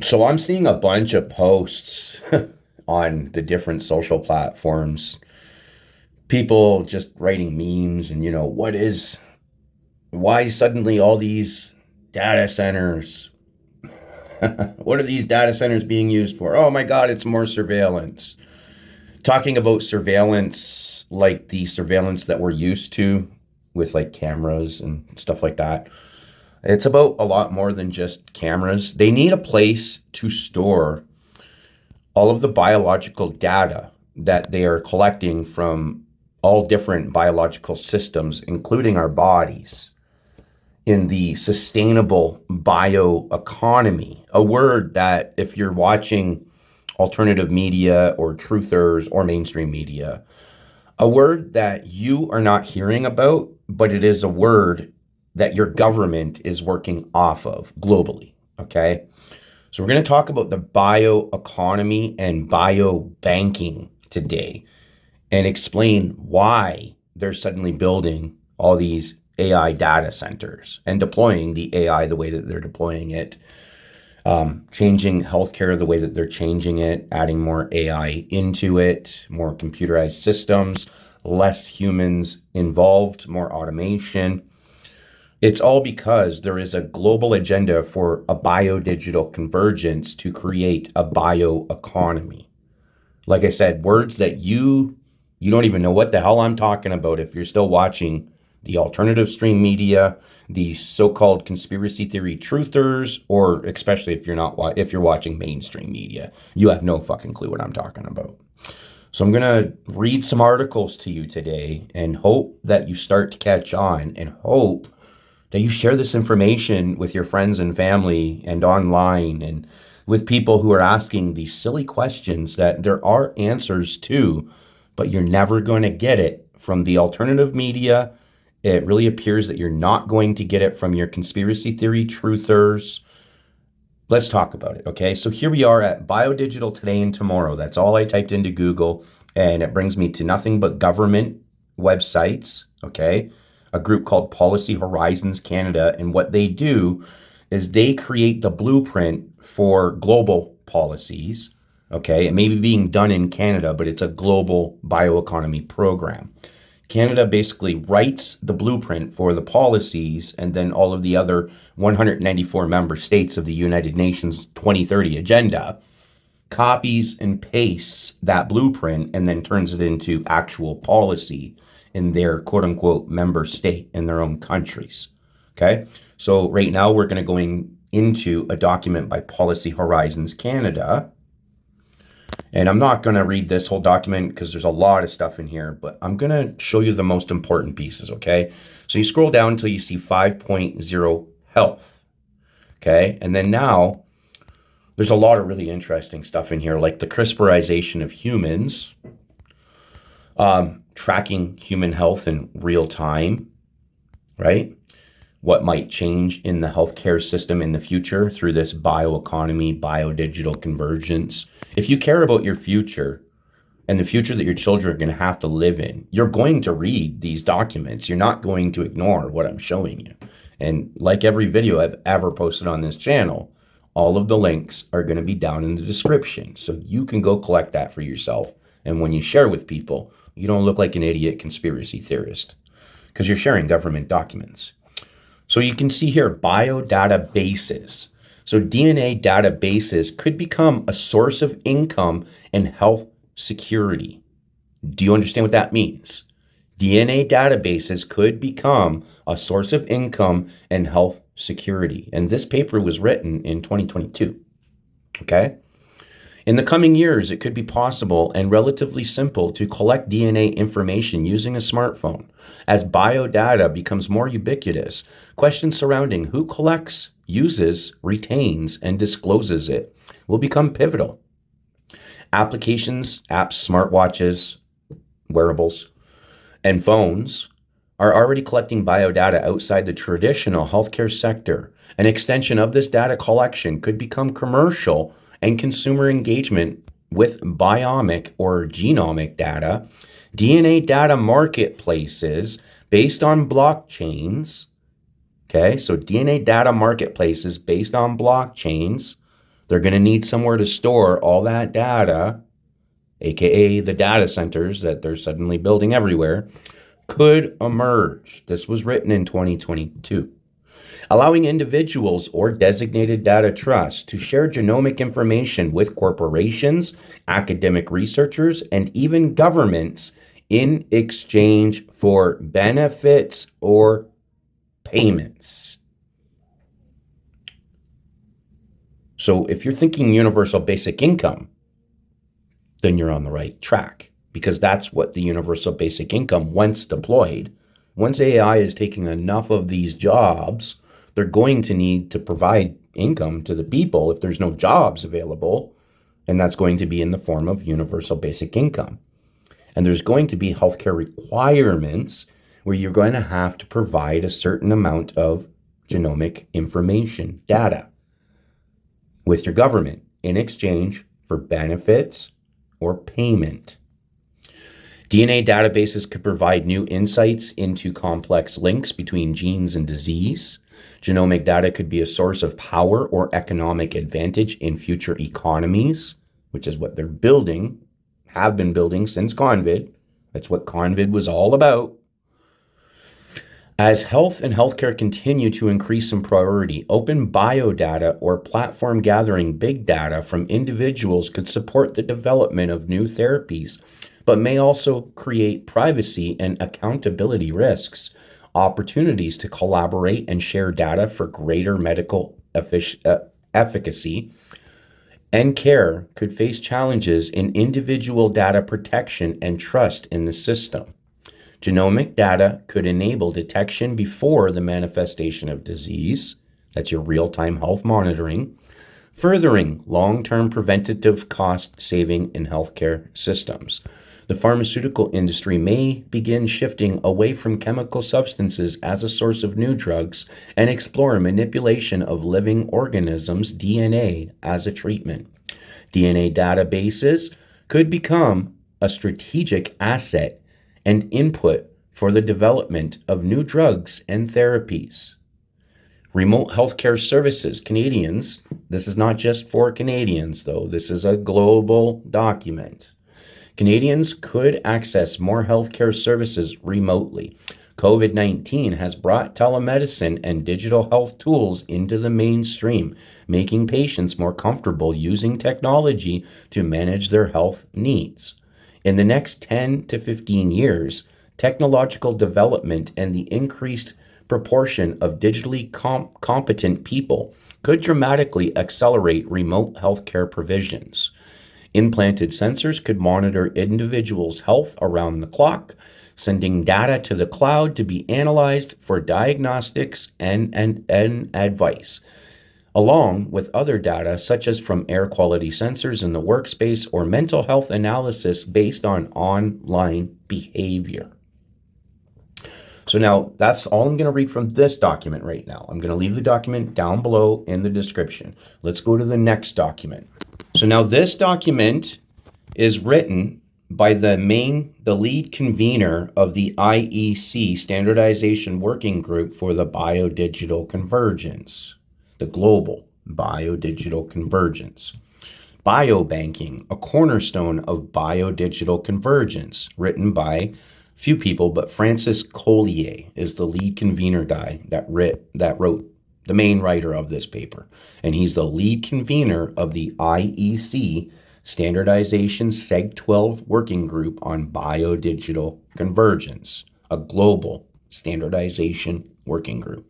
So I'm seeing a bunch of posts on the different social platforms. People just writing memes and, why suddenly all these data centers? What are these data centers being used for? Oh my God, it's more surveillance. Talking about surveillance like the surveillance that we're used to with like cameras and stuff like that. It's about a lot more than just cameras. They need a place to store all of the biological data that they are collecting from all different biological systems, including our bodies, in the sustainable bioeconomy. A word that, if you're watching alternative media or truthers or mainstream media, a word that you are not hearing about, but it is a word that your government is working off of globally. Okay. So we're going to talk about the bioeconomy and biobanking today and explain why they're suddenly building all these AI data centers and deploying the AI the way that they're deploying it, changing healthcare the way that they're changing it, adding more AI into it, more computerized systems, less humans involved, more automation. It's all because there is a global agenda for a biodigital convergence to create a bioeconomy. Like I said, words that you don't even know what the hell I'm talking about if you're still watching the alternative stream media, the so-called conspiracy theory truthers, or especially if you're watching mainstream media, you have no fucking clue what I'm talking about. So I'm going to read some articles to you today and hope that you start to catch on and hope that you share this information with your friends and family and online and with people who are asking these silly questions that there are answers to, but you're never going to get it from the alternative media. It really appears that you're not going to get it from your conspiracy theory truthers. Let's talk about it, okay? So here we are at BioDigital Today and Tomorrow. That's all I typed into Google, and it brings me to nothing but government websites, okay? A group called Policy Horizons Canada, and what they do is they create the blueprint for global policies, okay? It may be being done in Canada, but it's a global bioeconomy program. Canada basically writes the blueprint for the policies, and then all of the other 194 member states of the United Nations 2030 agenda copies and pastes that blueprint and then turns it into actual policy in their quote unquote member state in their own countries. Okay. So right now we're going to go into a document by Policy Horizons Canada. And I'm not going to read this whole document because there's a lot of stuff in here, but I'm going to show you the most important pieces, okay? So you scroll down until you see 5.0 health, okay? And then now there's a lot of really interesting stuff in here, like the CRISPRization of humans, tracking human health in real time, right? What might change in the healthcare system in the future through this bioeconomy, biodigital convergence. If you care about your future and the future that your children are going to have to live in, you're going to read these documents. You're not going to ignore what I'm showing you. And like every video I've ever posted on this channel, all of the links are going to be down in the description. So you can go collect that for yourself. And when you share with people, you don't look like an idiot conspiracy theorist because you're sharing government documents. So you can see here, biodatabases. So DNA databases could become a source of income and health security. Do you understand what that means? DNA databases could become a source of income and health security. And this paper was written in 2022. Okay? In the coming years, it could be possible and relatively simple to collect DNA information using a smartphone. As biodata becomes more ubiquitous, questions surrounding who collects, uses, retains, and discloses it will become pivotal. Applications, apps, smartwatches, wearables, and phones are already collecting biodata outside the traditional healthcare sector. An extension of this data collection could become commercial and consumer engagement with biomic or genomic data, DNA data marketplaces based on blockchains. Okay, so DNA data marketplaces based on blockchains, They're going to need somewhere to store all that data, aka the data centers that they're suddenly building everywhere, could emerge. This was written in 2022. Allowing individuals or designated data trusts to share genomic information with corporations, academic researchers, and even governments in exchange for benefits or payments. So if you're thinking universal basic income, then you're on the right track, because that's what the universal basic income, once deployed, once AI is taking enough of these jobs, they're going to need to provide income to the people if there's no jobs available, and that's going to be in the form of universal basic income. And there's going to be healthcare requirements where you're going to have to provide a certain amount of genomic information, data, with your government in exchange for benefits or payment. DNA databases could provide new insights into complex links between genes and disease. Genomic data could be a source of power or economic advantage in future economies, which is what they're building, have been building since COVID. That's what COVID was all about. As health and healthcare continue to increase in priority, open biodata or platform gathering big data from individuals could support the development of new therapies, but may also create privacy and accountability risks. Opportunities to collaborate and share data for greater medical efficacy and care could face challenges in individual data protection and trust in the system. Genomic data could enable detection before the manifestation of disease. That's your real-time health monitoring, furthering long-term preventative cost saving in healthcare systems. The pharmaceutical industry may begin shifting away from chemical substances as a source of new drugs and explore manipulation of living organisms' DNA as a treatment. DNA databases could become a strategic asset and input for the development of new drugs and therapies. Remote healthcare services. Canadians, this is not just for Canadians though, this is a global document. Canadians could access more healthcare services remotely. COVID-19 has brought telemedicine and digital health tools into the mainstream, making patients more comfortable using technology to manage their health needs. In the next 10 to 15 years, technological development and the increased proportion of digitally competent people could dramatically accelerate remote healthcare provisions. Implanted sensors could monitor individuals' health around the clock, sending data to the cloud to be analyzed for diagnostics and advice, along with other data such as from air quality sensors in the workspace or mental health analysis based on online behavior. So now that's all I'm going to read from this document right now. I'm going to leave the document down below in the description. Let's go to the next document. So now this document is written by the lead convener of the IEC Standardization Working Group for the Biodigital Convergence, the Global Biodigital Convergence. Biobanking, a cornerstone of biodigital convergence, written by few people, but Francis Collier is the lead convener guy that wrote the main writer of this paper. And he's the lead convener of the IEC Standardization Seg 12 Working Group on Biodigital Convergence, a global standardization working group.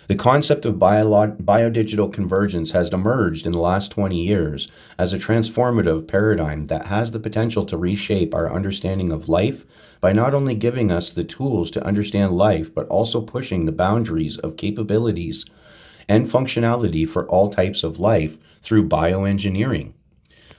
The concept of biodigital convergence has emerged in the last 20 years as a transformative paradigm that has the potential to reshape our understanding of life by not only giving us the tools to understand life, but also pushing the boundaries of capabilities and functionality for all types of life through bioengineering.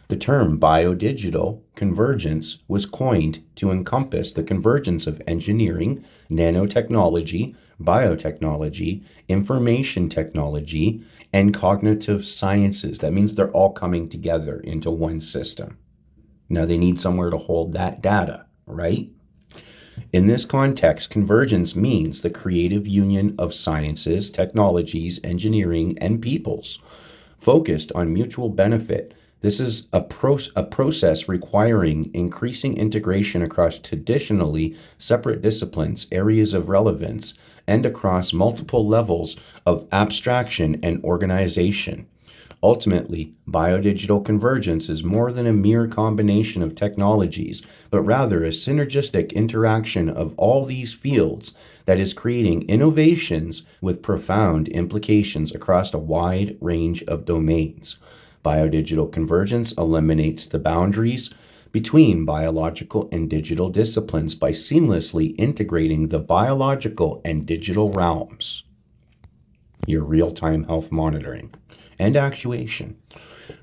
The term biodigital convergence was coined to encompass the convergence of engineering, nanotechnology, biotechnology, information technology, and cognitive sciences. That means they're all coming together into one system. Now they need somewhere to hold that data, right? In this context, convergence means the creative union of sciences, technologies, engineering, and peoples, focused on mutual benefit. This is a process requiring increasing integration across traditionally separate disciplines, areas of relevance, and across multiple levels of abstraction and organization. Ultimately, biodigital convergence is more than a mere combination of technologies, but rather a synergistic interaction of all these fields that is creating innovations with profound implications across a wide range of domains. Biodigital convergence eliminates the boundaries between biological and digital disciplines by seamlessly integrating the biological and digital realms. Your real-time health monitoring and actuation.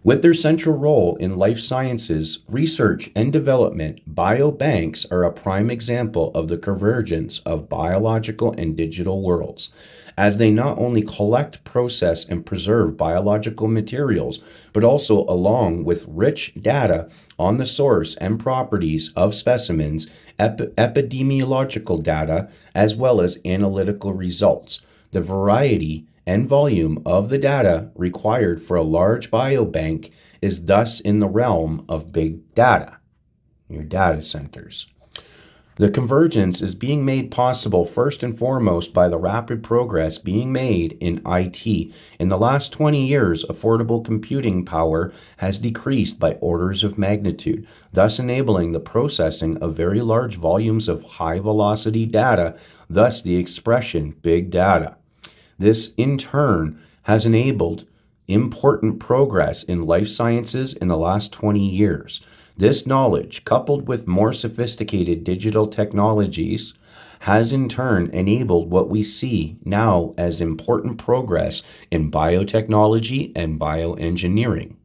With their central role in life sciences research and development, biobanks are a prime example of the convergence of biological and digital worlds, as they not only collect, process, and preserve biological materials, but also along with rich data on the source and properties of specimens, epidemiological data, as well as analytical results. The variety and volume of the data required for a large biobank is thus in the realm of big data, your data centers. The convergence is being made possible first and foremost by the rapid progress being made in IT. In the last 20 years, affordable computing power has decreased by orders of magnitude, thus enabling the processing of very large volumes of high-velocity data, thus the expression big data. This, in turn, has enabled important progress in life sciences in the last 20 years. This knowledge, coupled with more sophisticated digital technologies, has in turn enabled what we see now as important progress in biotechnology and bioengineering.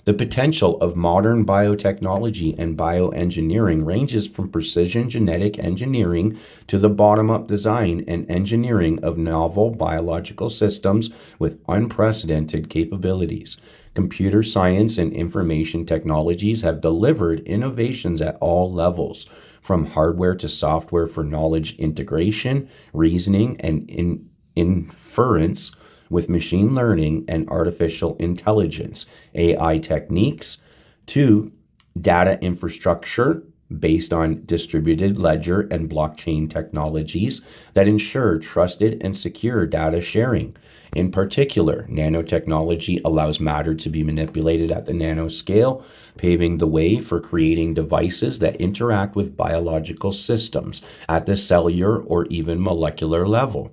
The potential of modern biotechnology and bioengineering ranges from precision genetic engineering to the bottom-up design and engineering of novel biological systems with unprecedented capabilities. Computer science and information technologies have delivered innovations at all levels, from hardware to software for knowledge integration, reasoning, and inference, with machine learning and artificial intelligence, AI techniques, to data infrastructure based on distributed ledger and blockchain technologies that ensure trusted and secure data sharing. In particular, nanotechnology allows matter to be manipulated at the nanoscale, paving the way for creating devices that interact with biological systems at the cellular or even molecular level.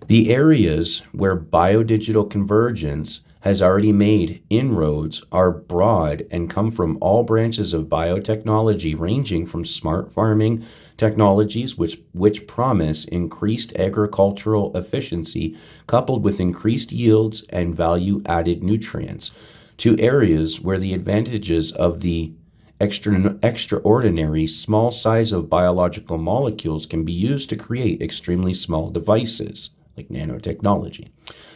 The areas where biodigital convergence has already made inroads are broad and come from all branches of biotechnology, ranging from smart farming technologies which promise increased agricultural efficiency coupled with increased yields and value-added nutrients, to areas where the advantages of the extraordinary small size of biological molecules can be used to create extremely small devices, like nanotechnology,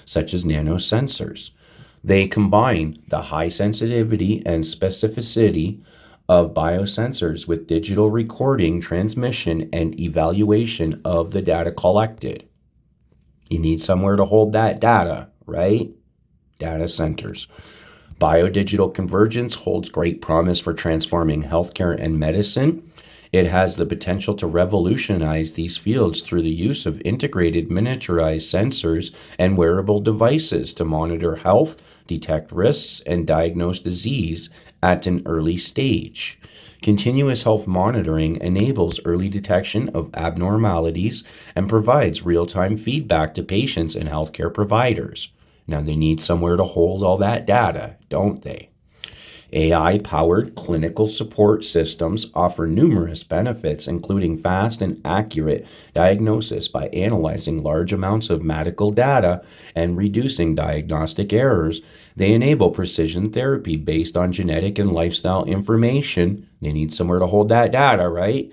such as nanosensors. They combine the high sensitivity and specificity of biosensors with digital recording, transmission, and evaluation of the data collected. You need somewhere to hold that data, right? Data centers. Biodigital convergence holds great promise for transforming healthcare and medicine. It has the potential to revolutionize these fields through the use of integrated miniaturized sensors and wearable devices to monitor health, detect risks, and diagnose disease at an early stage. Continuous health monitoring enables early detection of abnormalities and provides real-time feedback to patients and healthcare providers. Now, they need somewhere to hold all that data, don't they? AI-powered clinical support systems offer numerous benefits, including fast and accurate diagnosis by analyzing large amounts of medical data and reducing diagnostic errors. They enable precision therapy based on genetic and lifestyle information. They need somewhere to hold that data, right?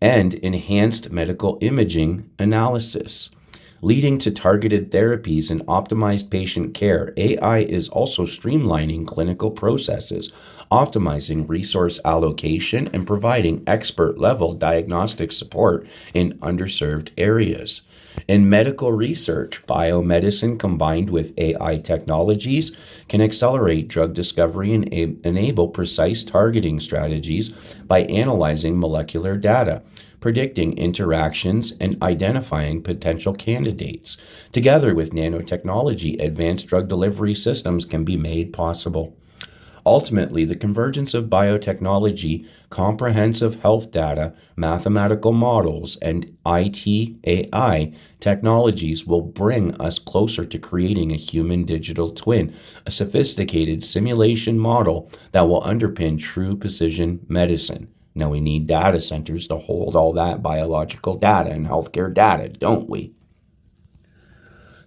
And enhanced medical imaging analysis, leading to targeted therapies and optimized patient care. AI is also streamlining clinical processes, optimizing resource allocation and providing expert-level diagnostic support in underserved areas. In medical research, biomedicine combined with AI technologies can accelerate drug discovery and enable precise targeting strategies by analyzing molecular data, predicting interactions, and identifying potential candidates. Together with nanotechnology, advanced drug delivery systems can be made possible. Ultimately, the convergence of biotechnology, comprehensive health data, mathematical models, and IT AI technologies will bring us closer to creating a human digital twin, a sophisticated simulation model that will underpin true precision medicine. Now, we need data centers to hold all that biological data and healthcare data, don't we?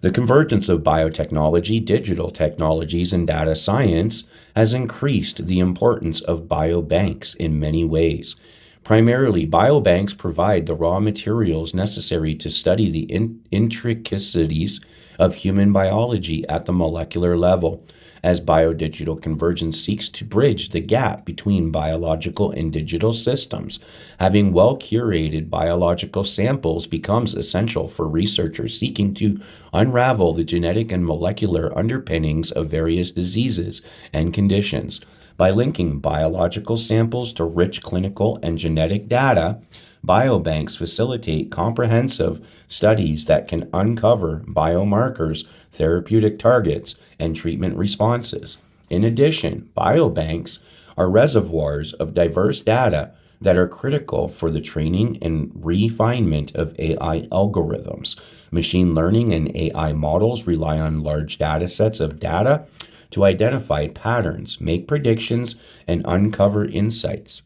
The convergence of biotechnology, digital technologies, and data science has increased the importance of biobanks in many ways. Primarily, biobanks provide the raw materials necessary to study the intricacies of human biology at the molecular level, as biodigital convergence seeks to bridge the gap between biological and digital systems. Having well-curated biological samples becomes essential for researchers seeking to unravel the genetic and molecular underpinnings of various diseases and conditions. By linking biological samples to rich clinical and genetic data, biobanks facilitate comprehensive studies that can uncover biomarkers, therapeutic targets, and treatment responses. In addition, biobanks are reservoirs of diverse data that are critical for the training and refinement of AI algorithms. Machine learning and AI models rely on large data sets of data to identify patterns, make predictions, and uncover insights.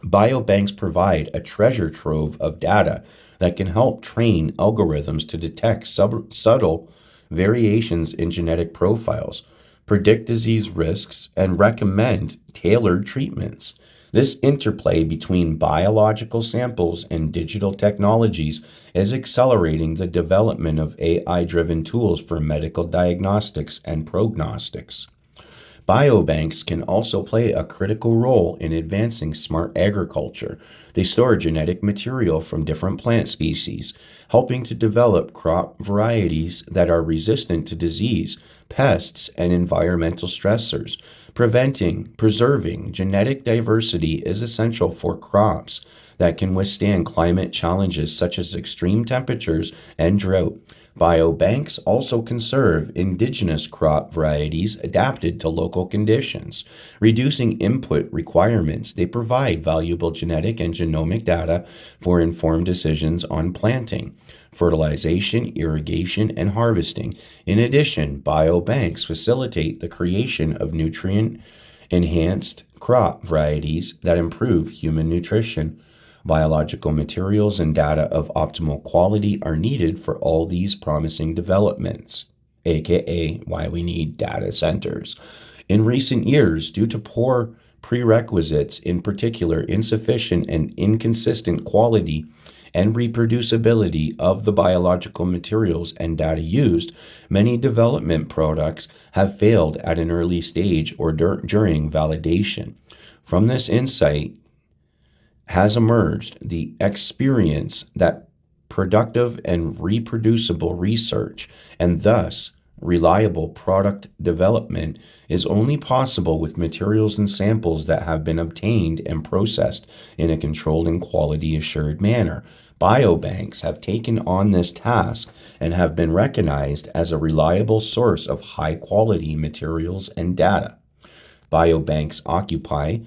Biobanks provide a treasure trove of data that can help train algorithms to detect subtle variations in genetic profiles, predict disease risks, and recommend tailored treatments. This interplay between biological samples and digital technologies is accelerating the development of AI-driven tools for medical diagnostics and prognostics. Biobanks can also play a critical role in advancing smart agriculture. They store genetic material from different plant species, helping to develop crop varieties that are resistant to disease, pests, and environmental stressors. Preserving genetic diversity is essential for crops that can withstand climate challenges such as extreme temperatures and drought. Biobanks also conserve indigenous crop varieties adapted to local conditions. Reducing input requirements, they provide valuable genetic and genomic data for informed decisions on planting, fertilization, irrigation, and harvesting. In addition, biobanks facilitate the creation of nutrient-enhanced crop varieties that improve human nutrition. Biological materials and data of optimal quality are needed for all these promising developments, aka why we need data centers. In recent years, due to poor prerequisites, in particular insufficient and inconsistent quality and reproducibility of the biological materials and data used, many development products have failed at an early stage or during validation. From this insight has emerged the experience that productive and reproducible research, and thus reliable product development, is only possible with materials and samples that have been obtained and processed in a controlled and quality assured manner. Biobanks have taken on this task and have been recognized as a reliable source of high quality materials and data. Biobanks occupy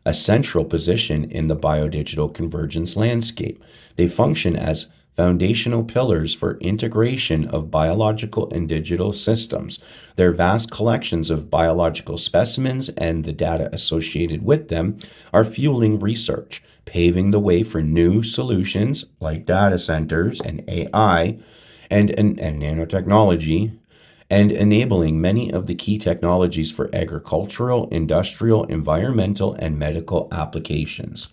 a central position in the biodigital convergence landscape. They function as foundational pillars for integration of biological and digital systems. Their vast collections of biological specimens and the data associated with them are fueling research, paving the way for new solutions like data centers and AI and nanotechnology, and enabling many of the key technologies for agricultural, industrial, environmental, and medical applications.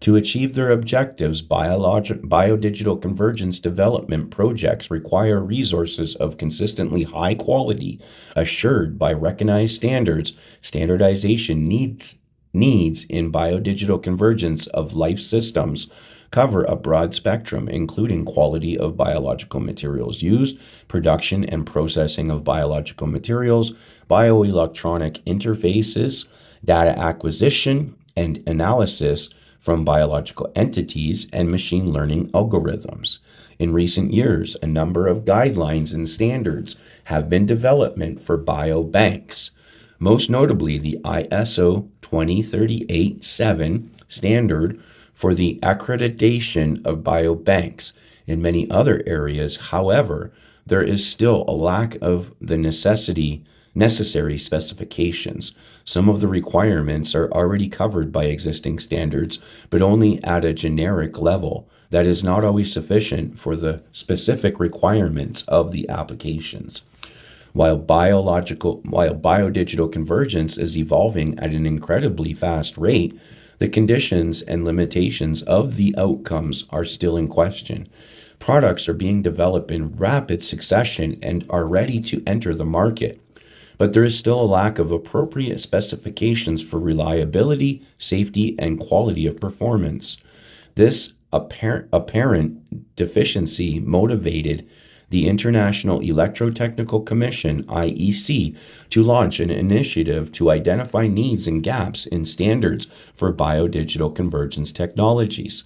To achieve their objectives, biodigital convergence development projects require resources of consistently high quality, assured by recognized standards. Standardization needs needs in biodigital convergence of life systems cover a broad spectrum, including quality of biological materials used, production and processing of biological materials, bioelectronic interfaces, data acquisition and analysis from biological entities, and machine learning algorithms. In recent years, a number of guidelines and standards have been developed for biobanks, most notably the ISO 20387 standard for the accreditation of biobanks. In many other areas, however, there is still a lack of the necessary specifications. Some of the requirements are already covered by existing standards, but only at a generic level that is not always sufficient for the specific requirements of the applications. While biodigital convergence is evolving at an incredibly fast rate, the conditions and limitations of the outcomes are still in question. Products are being developed in rapid succession and are ready to enter the market, but there is still a lack of appropriate specifications for reliability, safety, and quality of performance. This apparent deficiency motivated the International Electrotechnical Commission, IEC, to launch an initiative to identify needs and gaps in standards for biodigital convergence technologies.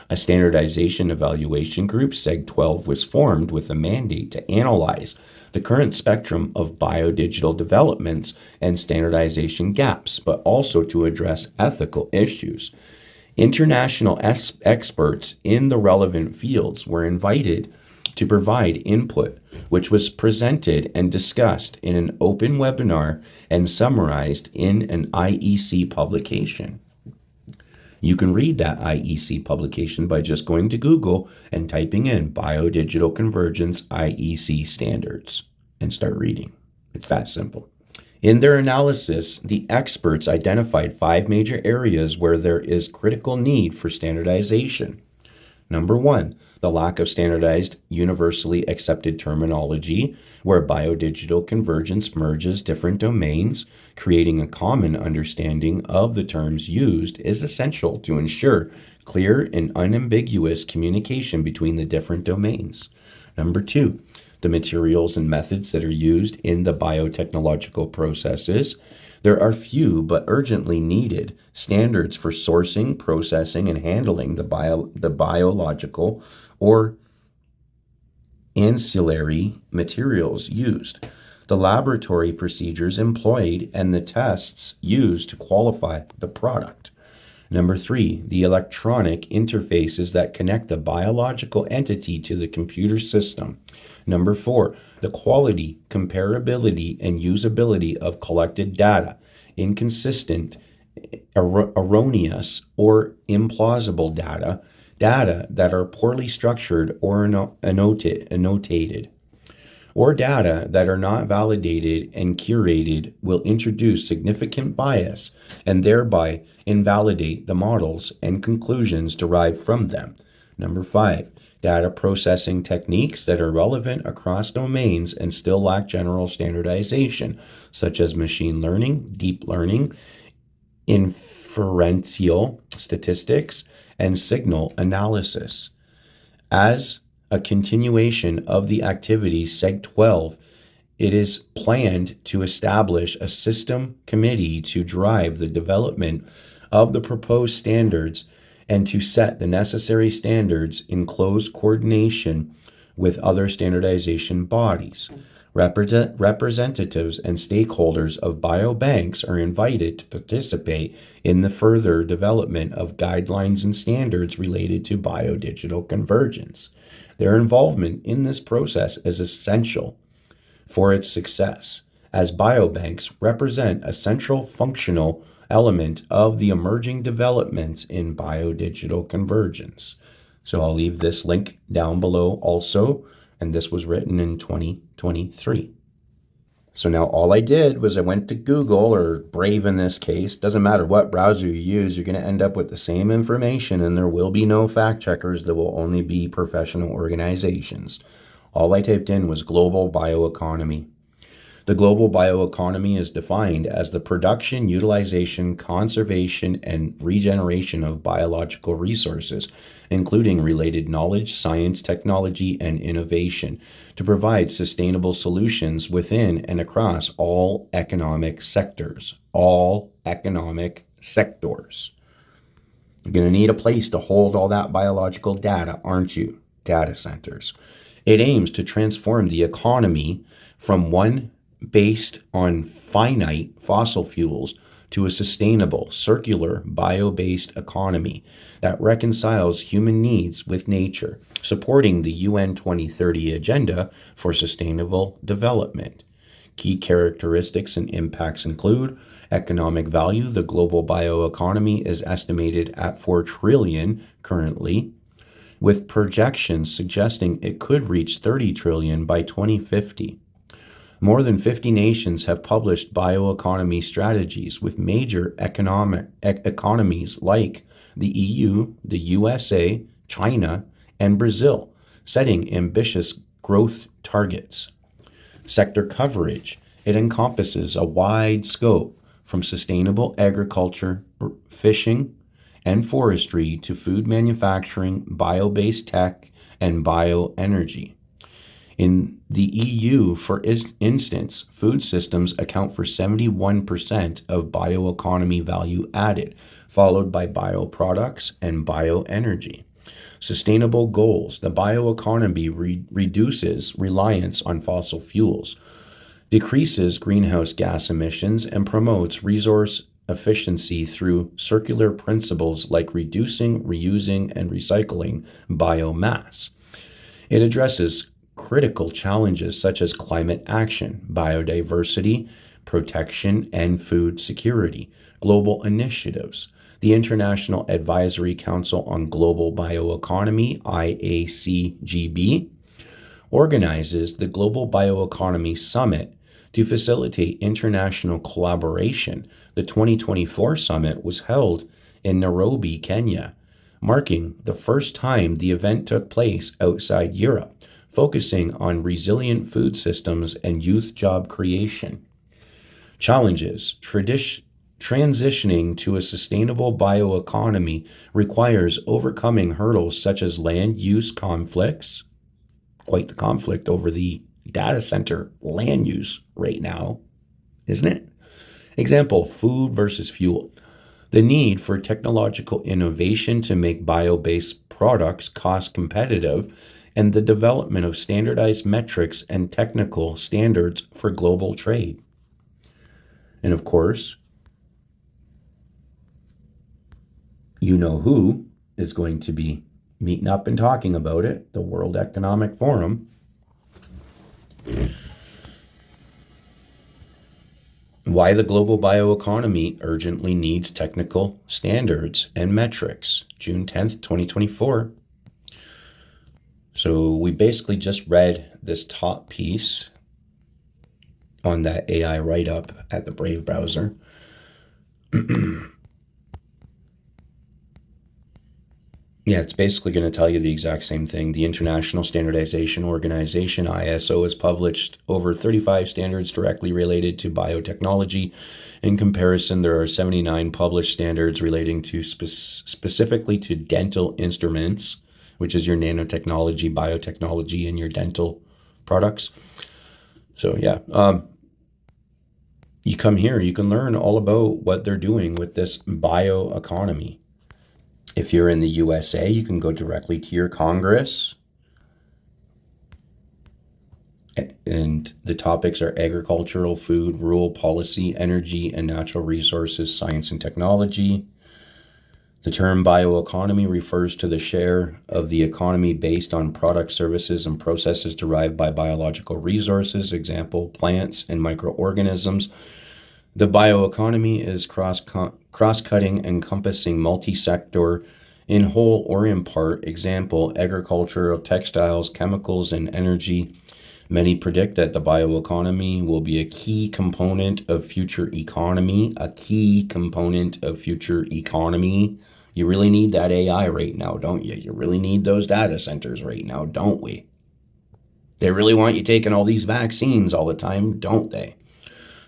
A standardization evaluation group, SEG-12, was formed with a mandate to analyze the current spectrum of biodigital developments and standardization gaps, but also to address ethical issues. International experts in the relevant fields were invited to provide input, which was presented and discussed in an open webinar and summarized in an IEC publication. You can read that IEC publication by just going to Google and typing in Biodigital Convergence IEC Standards and start reading. It's that simple. In their analysis, the experts identified 5 major areas where there is critical need for standardization. Number 1, the lack of standardized, universally accepted terminology, where biodigital convergence merges different domains. Creating a common understanding of the terms used is essential to ensure clear and unambiguous communication between the different domains. Number 2, the materials and methods that are used in the biotechnological processes. There are few but urgently needed standards for sourcing, processing, and handling the biological or ancillary materials used, the laboratory procedures employed, and the tests used to qualify the product. Number 3, the electronic interfaces that connect the biological entity to the computer system. Number 4, the quality, comparability, and usability of collected data. Inconsistent, erroneous, or implausible data that are poorly structured or annotated, or data that are not validated and curated will introduce significant bias and thereby invalidate the models and conclusions derived from them. Number 5, data processing techniques that are relevant across domains and still lack general standardization, such as machine learning, deep learning, inferential statistics, and signal analysis. As a continuation of the activities SEG-12, it is planned to establish a system committee to drive the development of the proposed standards and to set the necessary standards in close coordination with other standardization bodies. Representatives and stakeholders of biobanks are invited to participate in the further development of guidelines and standards related to biodigital convergence. Their involvement in this process is essential for its success, as biobanks represent a central functional element of the emerging developments in biodigital convergence. So I'll leave this link down below also, and this was written in 2023. So now all I did was I went to Google, or Brave in this case, doesn't matter what browser you use, you're going to end up with the same information, and there will be no fact checkers. There will only be professional organizations. All I typed in was global bioeconomy. The global bioeconomy is defined as the production, utilization, conservation, and regeneration of biological resources, including related knowledge, science, technology, and innovation, to provide sustainable solutions within and across all economic sectors. All economic sectors. You're going to need a place to hold all that biological data, aren't you? Data centers. It aims to transform the economy from one based on finite fossil fuels to a sustainable, circular, bio-based economy that reconciles human needs with nature, supporting the UN 2030 Agenda for Sustainable Development. Key characteristics and impacts include economic value. The global bioeconomy is estimated at 4 trillion currently, with projections suggesting it could reach 30 trillion by 2050. More than 50 nations have published bioeconomy strategies with major economies like the EU, the USA, China, and Brazil, setting ambitious growth targets. Sector coverage. It encompasses a wide scope from sustainable agriculture, fishing, and forestry to food manufacturing, bio-based tech, and bioenergy. In the EU, for instance, food systems account for 71% of bioeconomy value added, followed by bioproducts and bioenergy. Sustainable goals. The bioeconomy reduces reliance on fossil fuels, decreases greenhouse gas emissions, and promotes resource efficiency through circular principles like reducing, reusing, and recycling biomass. It addresses critical challenges such as climate action, biodiversity protection, and food security. Global initiatives. The International Advisory Council on Global Bioeconomy, IACGB, organizes the Global Bioeconomy Summit to facilitate international collaboration. The 2024 summit was held in Nairobi, Kenya, marking the first time the event took place outside Europe, focusing on resilient food systems and youth job creation. Challenges. Transitioning to a sustainable bioeconomy requires overcoming hurdles such as land use conflicts, quite the conflict over the data center land use right now, isn't it? Example, food versus fuel. The need for technological innovation to make bio-based products cost competitive, and the development of standardized metrics and technical standards for global trade. And of course, you know who is going to be meeting up and talking about it, the World Economic Forum. Why the global bioeconomy urgently needs technical standards and metrics, June 10th, 2024. So we basically just read this top piece on that AI write-up at the Brave browser. Yeah, it's basically going to tell you the exact same thing. The International Standardization Organization, ISO, has published over 35 standards directly related to biotechnology. In comparison, there are 79 published standards relating to specifically to dental instruments, which is your nanotechnology, biotechnology, and your dental products. So yeah, you come here, you can learn all about what they're doing with this bioeconomy. If you're in the USA, you can go directly to your Congress. And the topics are agricultural, food, rural policy, energy and natural resources, science and technology. The term bioeconomy refers to the share of the economy based on products, services, and processes derived by biological resources, example, plants and microorganisms. The bioeconomy is cross-cutting, encompassing multi-sector in whole or in part, example, agriculture, textiles, chemicals, and energy. Many predict that the bioeconomy will be a key component of future economy, You really need that AI right now, don't you? You really need those data centers right now, don't we? They really want you taking all these vaccines all the time, don't they?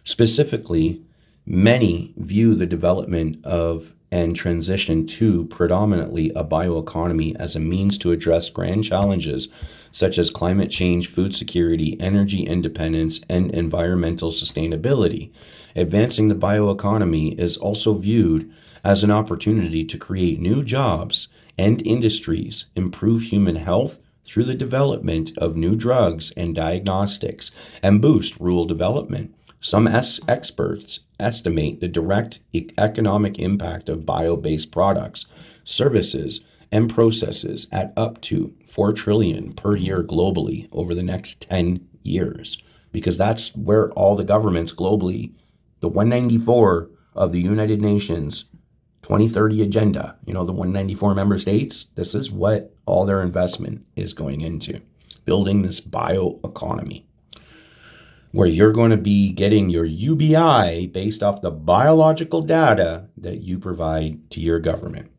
Specifically, many view the development of and transition to predominantly a bioeconomy as a means to address grand challenges such as climate change, food security, energy independence, and environmental sustainability. Advancing the bioeconomy is also viewed as an opportunity to create new jobs and industries, improve human health through the development of new drugs and diagnostics, and boost rural development. Some experts estimate the direct economic impact of bio-based products, services, and processes at up to 4 trillion per year globally over the next 10 years, because that's where all the governments globally, the 194 of the United Nations 2030 agenda, the 194 member states, this is what all their investment is going into, building this bioeconomy, where you're going to be getting your UBI based off the biological data that you provide to your government.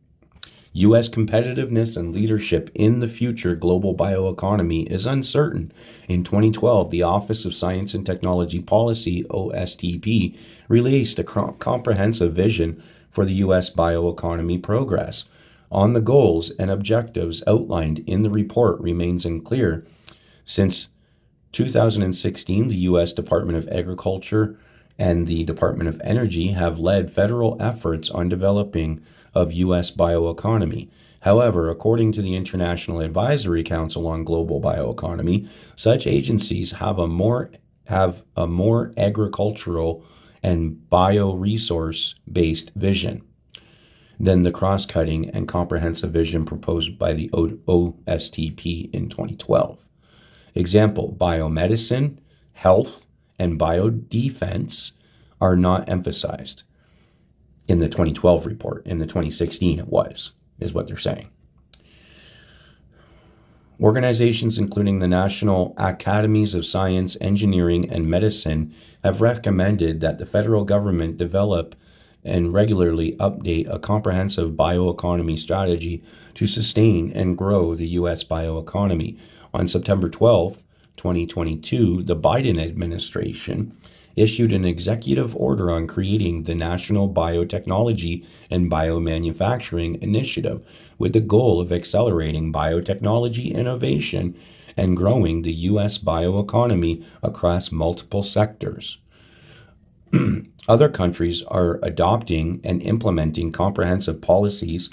U.S. competitiveness and leadership in the future global bioeconomy is uncertain. In 2012, the Office of Science and Technology Policy, OSTP, released a comprehensive vision for the U.S. bioeconomy progress. On the goals and objectives outlined in the report remains unclear. Since 2016, the U.S. Department of Agriculture and the Department of Energy have led federal efforts on developing of U.S. bioeconomy. However, according to the International Advisory Council on Global Bioeconomy, such agencies have a more agricultural and bioresource-based vision than the cross-cutting and comprehensive vision proposed by the OSTP in 2012. Example, biomedicine, health, and biodefense are not emphasized in the 2012 report. In the 2016 is what they're saying. Organizations including the National Academies of Science, Engineering, and Medicine have recommended that the federal government develop and regularly update a comprehensive bioeconomy strategy to sustain and grow the U.S. bioeconomy. On September 12, 2022, the Biden administration issued an executive order on creating the National Biotechnology and Biomanufacturing Initiative with the goal of accelerating biotechnology innovation and growing the U.S. bioeconomy across multiple sectors. Other countries are adopting and implementing comprehensive policies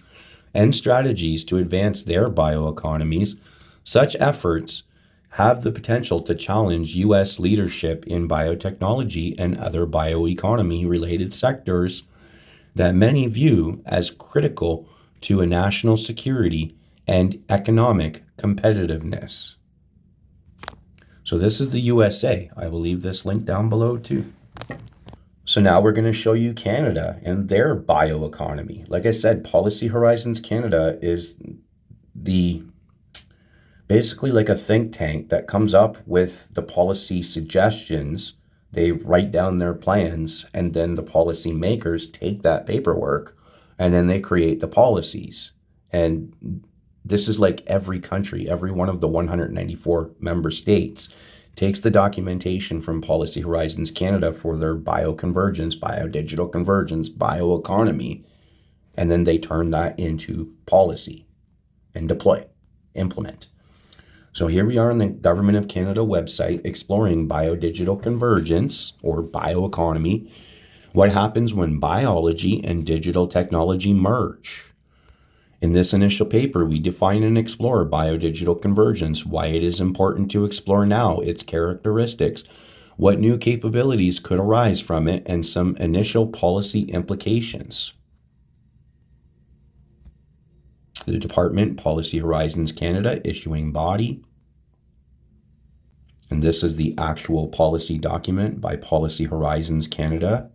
and strategies to advance their bioeconomies. Such efforts have the potential to challenge U.S. leadership in biotechnology and other bioeconomy related sectors that many view as critical to a national security and economic competitiveness. So this is the USA. I will leave this link down below too. So now we're going to show you Canada and their bioeconomy. Like I said, Policy Horizons Canada is basically like a think tank that comes up with the policy suggestions. They write down their plans, and then the policy makers take that paperwork and then they create the policies. And this is like every country, every one of the 194 member states takes the documentation from Policy Horizons Canada for their bioconvergence, biodigital convergence, bioeconomy, and then they turn that into policy and deploy, implement. So here we are on the Government of Canada website exploring biodigital convergence or bioeconomy. What happens when biology and digital technology merge? In this initial paper, we define and explore biodigital convergence, why it is important to explore now, its characteristics, what new capabilities could arise from it, and some initial policy implications. The Department, Policy Horizons Canada, issuing body. And this is the actual policy document by Policy Horizons Canada.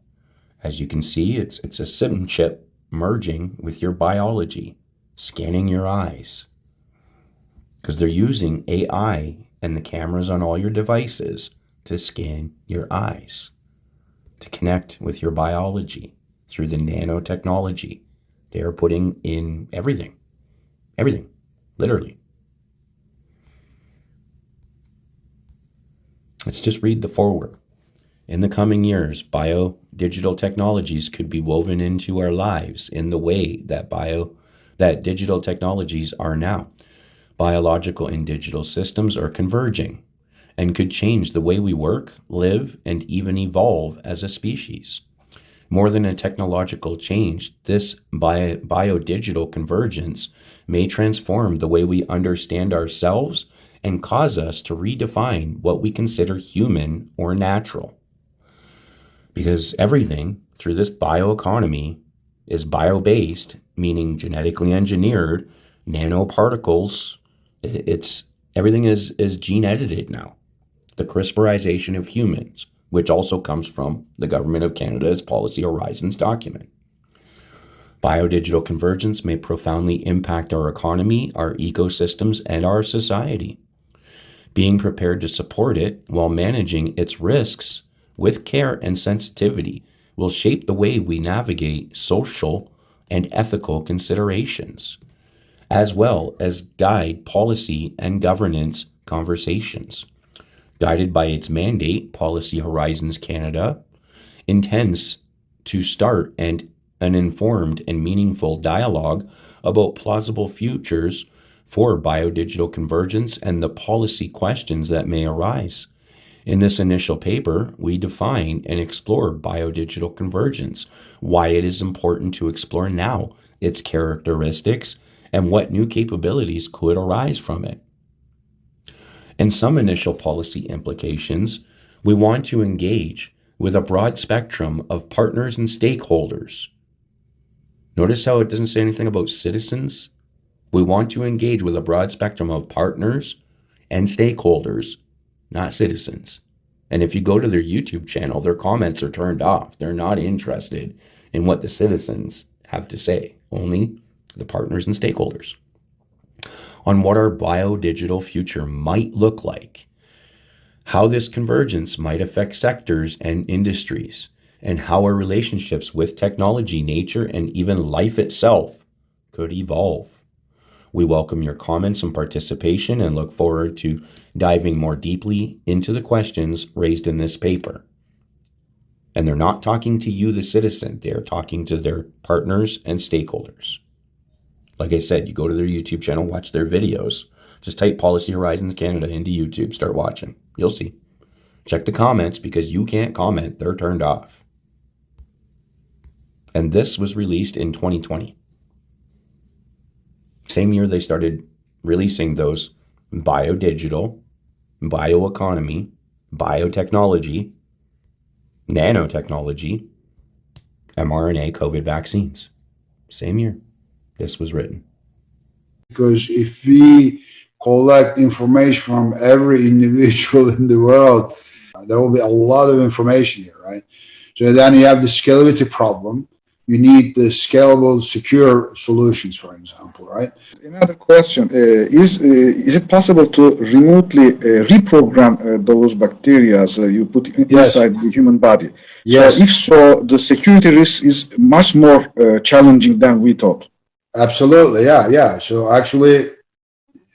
As you can see, it's a SIM chip merging with your biology, scanning your eyes. Because they're using AI and the cameras on all your devices to scan your eyes, to connect with your biology through the nanotechnology. They are putting in everything, literally. Let's just read the foreword. In the coming years, biodigital technologies could be woven into our lives in the way that digital technologies are now. Biological and digital systems are converging and could change the way we work, live, and even evolve as a species. More than a technological change, this biodigital convergence may transform the way we understand ourselves and cause us to redefine what we consider human or natural. Because everything through this bioeconomy is bio-based, meaning genetically engineered, nanoparticles. Everything is gene edited now. The CRISPRization of humans, which also comes from the Government of Canada's Policy Horizons document. Biodigital convergence may profoundly impact our economy, our ecosystems, and our society. Being prepared to support it while managing its risks with care and sensitivity will shape the way we navigate social and ethical considerations, as well as guide policy and governance conversations. Guided by its mandate, Policy Horizons Canada intends to start an informed and meaningful dialogue about plausible futures for biodigital convergence and the policy questions that may arise. In this initial paper, we define and explore biodigital convergence, why it is important to explore now, its characteristics, and what new capabilities could arise from it. In some initial policy implications, we want to engage with a broad spectrum of partners and stakeholders. Notice how it doesn't say anything about citizens? We want to engage with a broad spectrum of partners and stakeholders, not citizens. And if you go to their YouTube channel, their comments are turned off. They're not interested in what the citizens have to say, only the partners and stakeholders. On what our biodigital future might look like, how this convergence might affect sectors and industries, and how our relationships with technology, nature, and even life itself could evolve. We welcome your comments and participation and look forward to diving more deeply into the questions raised in this paper. And they're not talking to you, the citizen. They're talking to their partners and stakeholders. Like I said, you go to their YouTube channel, watch their videos. Just type Policy Horizons Canada into YouTube, start watching. You'll see. Check the comments because you can't comment. They're turned off. And this was released in 2020. Same year they started releasing those biodigital, bioeconomy, biotechnology, nanotechnology, mRNA COVID vaccines. Same year this was written. Because if we collect information from every individual in the world, there will be a lot of information here, right? So then you have the scalability problem. You need the scalable, secure solutions, for example, right? Another question, is it possible to remotely reprogram those bacteria you put inside the human body? Yes. So if so, the security risk is much more challenging than we thought. Absolutely, yeah. So actually,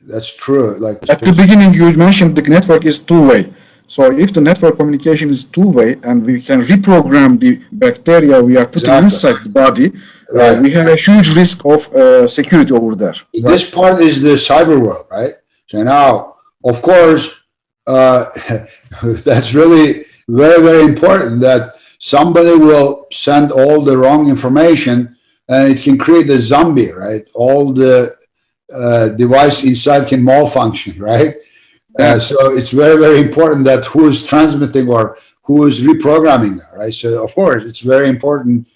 that's true. Like at the beginning, you mentioned the network is two-way. So if the network communication is two-way and we can reprogram the bacteria we are putting inside the body, we have a huge risk of security over there. This part is the cyber world, right? So now, of course, that's really very, very important that somebody will send all the wrong information and it can create a zombie, right? All the device inside can malfunction, right? So it's very, very important that who is transmitting or who is reprogramming that, right? So of course, it's very important.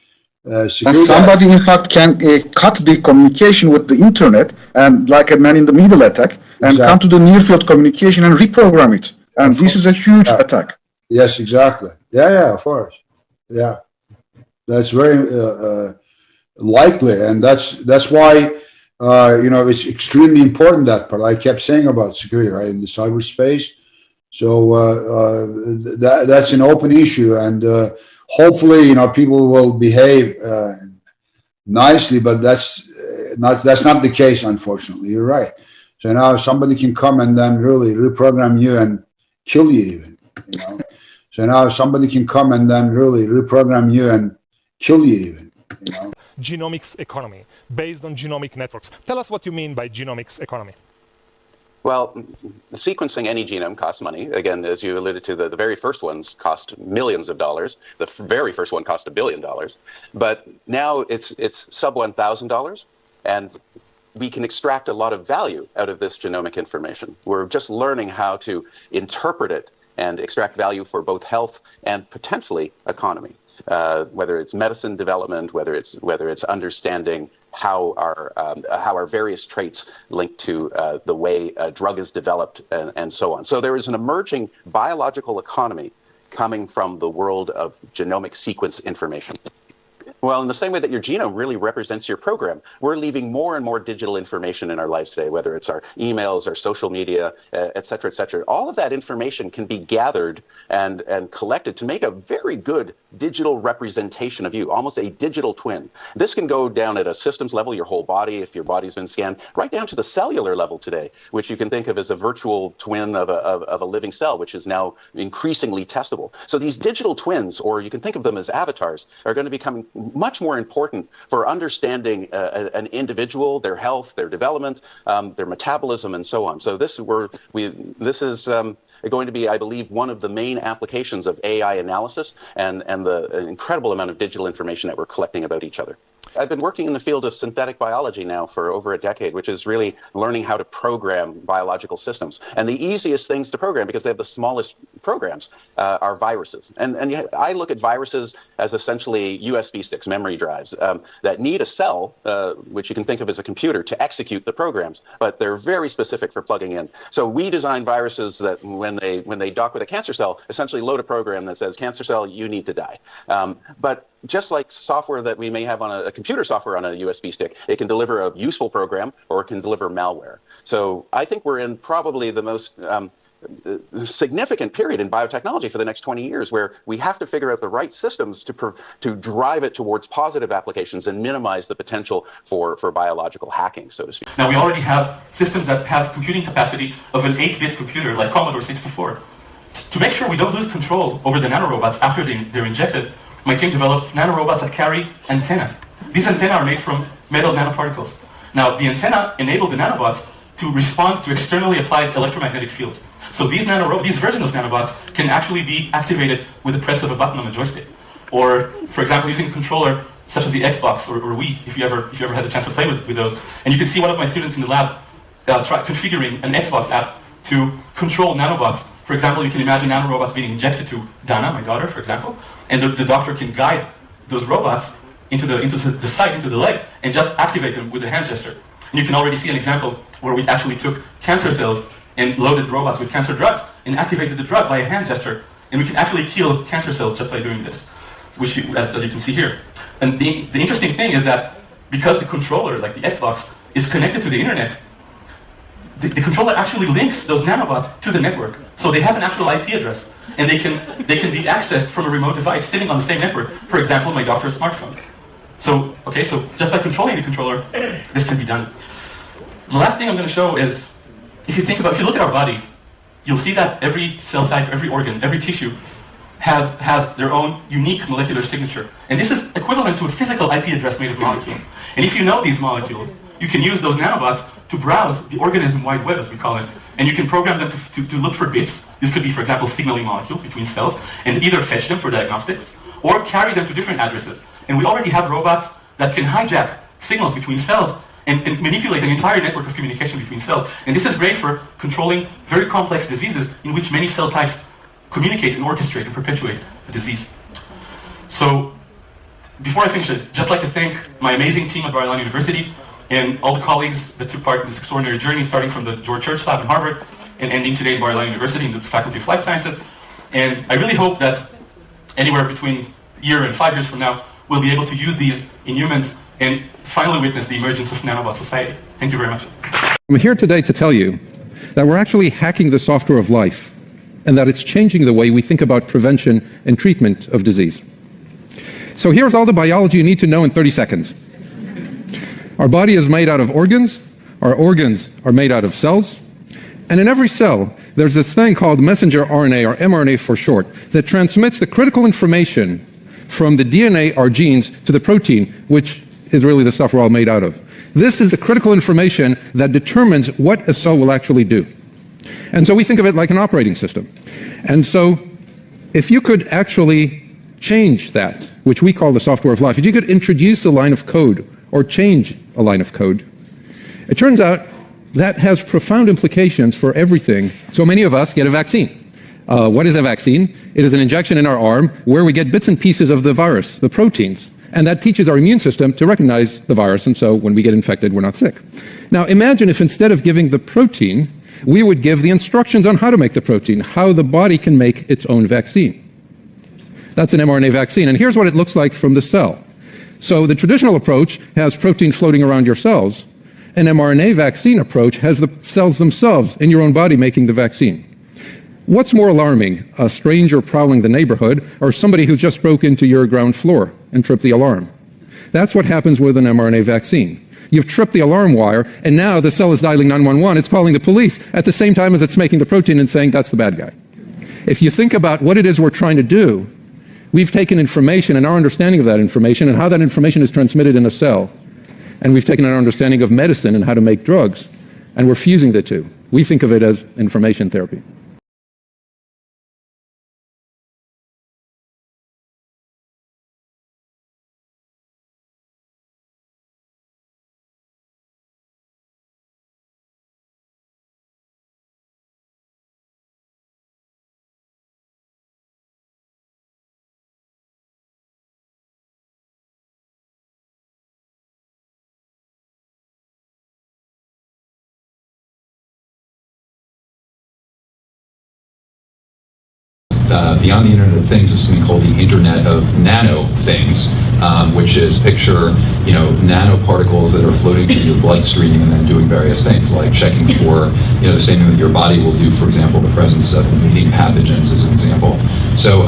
And somebody, in fact, can cut the communication with the internet and like a man-in-the-middle attack and come to the near-field communication and reprogram it. And this is a huge attack. Yes, exactly. Yeah, of course. Yeah, that's very likely, and that's why. It's extremely important, that part I kept saying about security, right, in the cyberspace. So that's an open issue, and hopefully, people will behave nicely. But that's not the case, unfortunately. You're right. So now somebody can come and then really reprogram you and kill you even. You know? So now somebody can come and then really reprogram you and kill you even. You know? Genomics economy based on genomic networks. Tell us what you mean by genomics economy. Well, sequencing any genome costs money. Again, as you alluded to, the very first ones cost millions of dollars. The very first one cost $1 billion. But now it's sub $1,000, and we can extract a lot of value out of this genomic information. We're just learning how to interpret it and extract value for both health and potentially economy. Whether it's medicine development, whether it's understanding how our various traits link to the way a drug is developed and so on. So there is an emerging biological economy coming from the world of genomic sequence information. Well, in the same way that your genome really represents your program, we're leaving more and more digital information in our lives today, whether it's our emails, our social media, et cetera, et cetera. All of that information can be gathered and collected to make a very good digital representation of you, almost a digital twin. This can go down at a systems level, your whole body, if your body's been scanned, right down to the cellular level today, which you can think of as a virtual twin of a living cell, which is now increasingly testable. So these digital twins, or you can think of them as avatars, are going to become much more important for understanding an individual, their health, their development, their metabolism, and so on. So this is going to be, I believe, one of the main applications of AI analysis and the incredible amount of digital information that we're collecting about each other. I've been working in the field of synthetic biology now for over a decade, which is really learning how to program biological systems. And the easiest things to program, because they have the smallest programs, are viruses. And I look at viruses as essentially USB sticks, memory drives, that need a cell, which you can think of as a computer, to execute the programs. But they're very specific for plugging in. So we design viruses that when they dock with a cancer cell, essentially load a program that says, cancer cell, you need to die. But just like software that we may have on a computer software on a USB stick, it can deliver a useful program or it can deliver malware. So I think we're in probably the most significant period in biotechnology for the next 20 years, where we have to figure out the right systems to drive it towards positive applications and minimize the potential for biological hacking, so to speak. Now we already have systems that have computing capacity of an 8-bit computer like Commodore 64. To make sure we don't lose control over the nanorobots after they're injected, my team developed nanorobots that carry antennae. These antennae are made from metal nanoparticles. Now, the antenna enabled the nanobots to respond to externally applied electromagnetic fields. So these versions of nanobots can actually be activated with the press of a button on a joystick. Or, for example, using a controller such as the Xbox or Wii, if you ever had the chance to play with those. And you can see one of my students in the lab try configuring an Xbox app to control nanobots. For example, you can imagine nanorobots being injected to Dana, my daughter, for example, and the doctor can guide those robots into the site, into the leg, and just activate them with a hand gesture. And you can already see an example where we actually took cancer cells and loaded robots with cancer drugs and activated the drug by a hand gesture. And we can actually kill cancer cells just by doing this, which as you can see here. And the interesting thing is that because the controller, like the Xbox, is connected to the internet, the controller actually links those nanobots to the network. So they have an actual IP address, and they can be accessed from a remote device sitting on the same network. For example, my doctor's smartphone. So just by controlling the controller, this can be done. The last thing I'm going to show is, if you look at our body, you'll see that every cell type, every organ, every tissue has their own unique molecular signature. And this is equivalent to a physical IP address made of molecules. And if you know these molecules, you can use those nanobots to browse the organism wide web, as we call it. And you can program them to look for bits. This could be, for example, signaling molecules between cells, and either fetch them for diagnostics or carry them to different addresses. And we already have robots that can hijack signals between cells and manipulate an entire network of communication between cells. And this is great for controlling very complex diseases in which many cell types communicate and orchestrate and perpetuate the disease. So before I finish, I'd just like to thank my amazing team at Bar-Ilan University and all the colleagues that took part in this extraordinary journey, starting from the George Church Lab in Harvard and ending today in Bar-Ilan University in the Faculty of Life Sciences. And I really hope that anywhere between a year and 5 years from now, we'll be able to use these in humans and finally witness the emergence of nanobot society. Thank you very much. I'm here today to tell you that we're actually hacking the software of life and that it's changing the way we think about prevention and treatment of disease. So here's all the biology you need to know in 30 seconds. Our body is made out of organs, our organs are made out of cells, and in every cell there's this thing called messenger RNA, or mRNA for short, that transmits the critical information from the DNA, our genes, to the protein, which is really the stuff we're all made out of. This is the critical information that determines what a cell will actually do. And so we think of it like an operating system. And so if you could actually change that, which we call the software of life, if you could introduce a line of code or change a line of code, it turns out that has profound implications for everything. So many of us get a vaccine. What is a vaccine? It is an injection in our arm where we get bits and pieces of the virus, the proteins, and that teaches our immune system to recognize the virus, and so when we get infected, we're not sick. Now imagine if instead of giving the protein, we would give the instructions on how to make the protein, how the body can make its own vaccine. That's an mRNA vaccine, and here's what it looks like from the cell. So the traditional approach has protein floating around your cells. An mRNA vaccine approach has the cells themselves in your own body making the vaccine. What's more alarming, a stranger prowling the neighborhood or somebody who just broke into your ground floor and tripped the alarm? That's what happens with an mRNA vaccine. You've tripped the alarm wire, and now the cell is dialing 911, it's calling the police at the same time as it's making the protein and saying that's the bad guy. If you think about what it is we're trying to do, we've taken information and our understanding of that information and how that information is transmitted in a cell, and we've taken our understanding of medicine and how to make drugs, and we're fusing the two. We think of it as information therapy. Beyond the Internet of Things is something called the Internet of Nano-Things, which is picture, nanoparticles that are floating through your bloodstream and then doing various things, like checking for, the same thing that your body will do, for example, the presence of invading pathogens as an example. So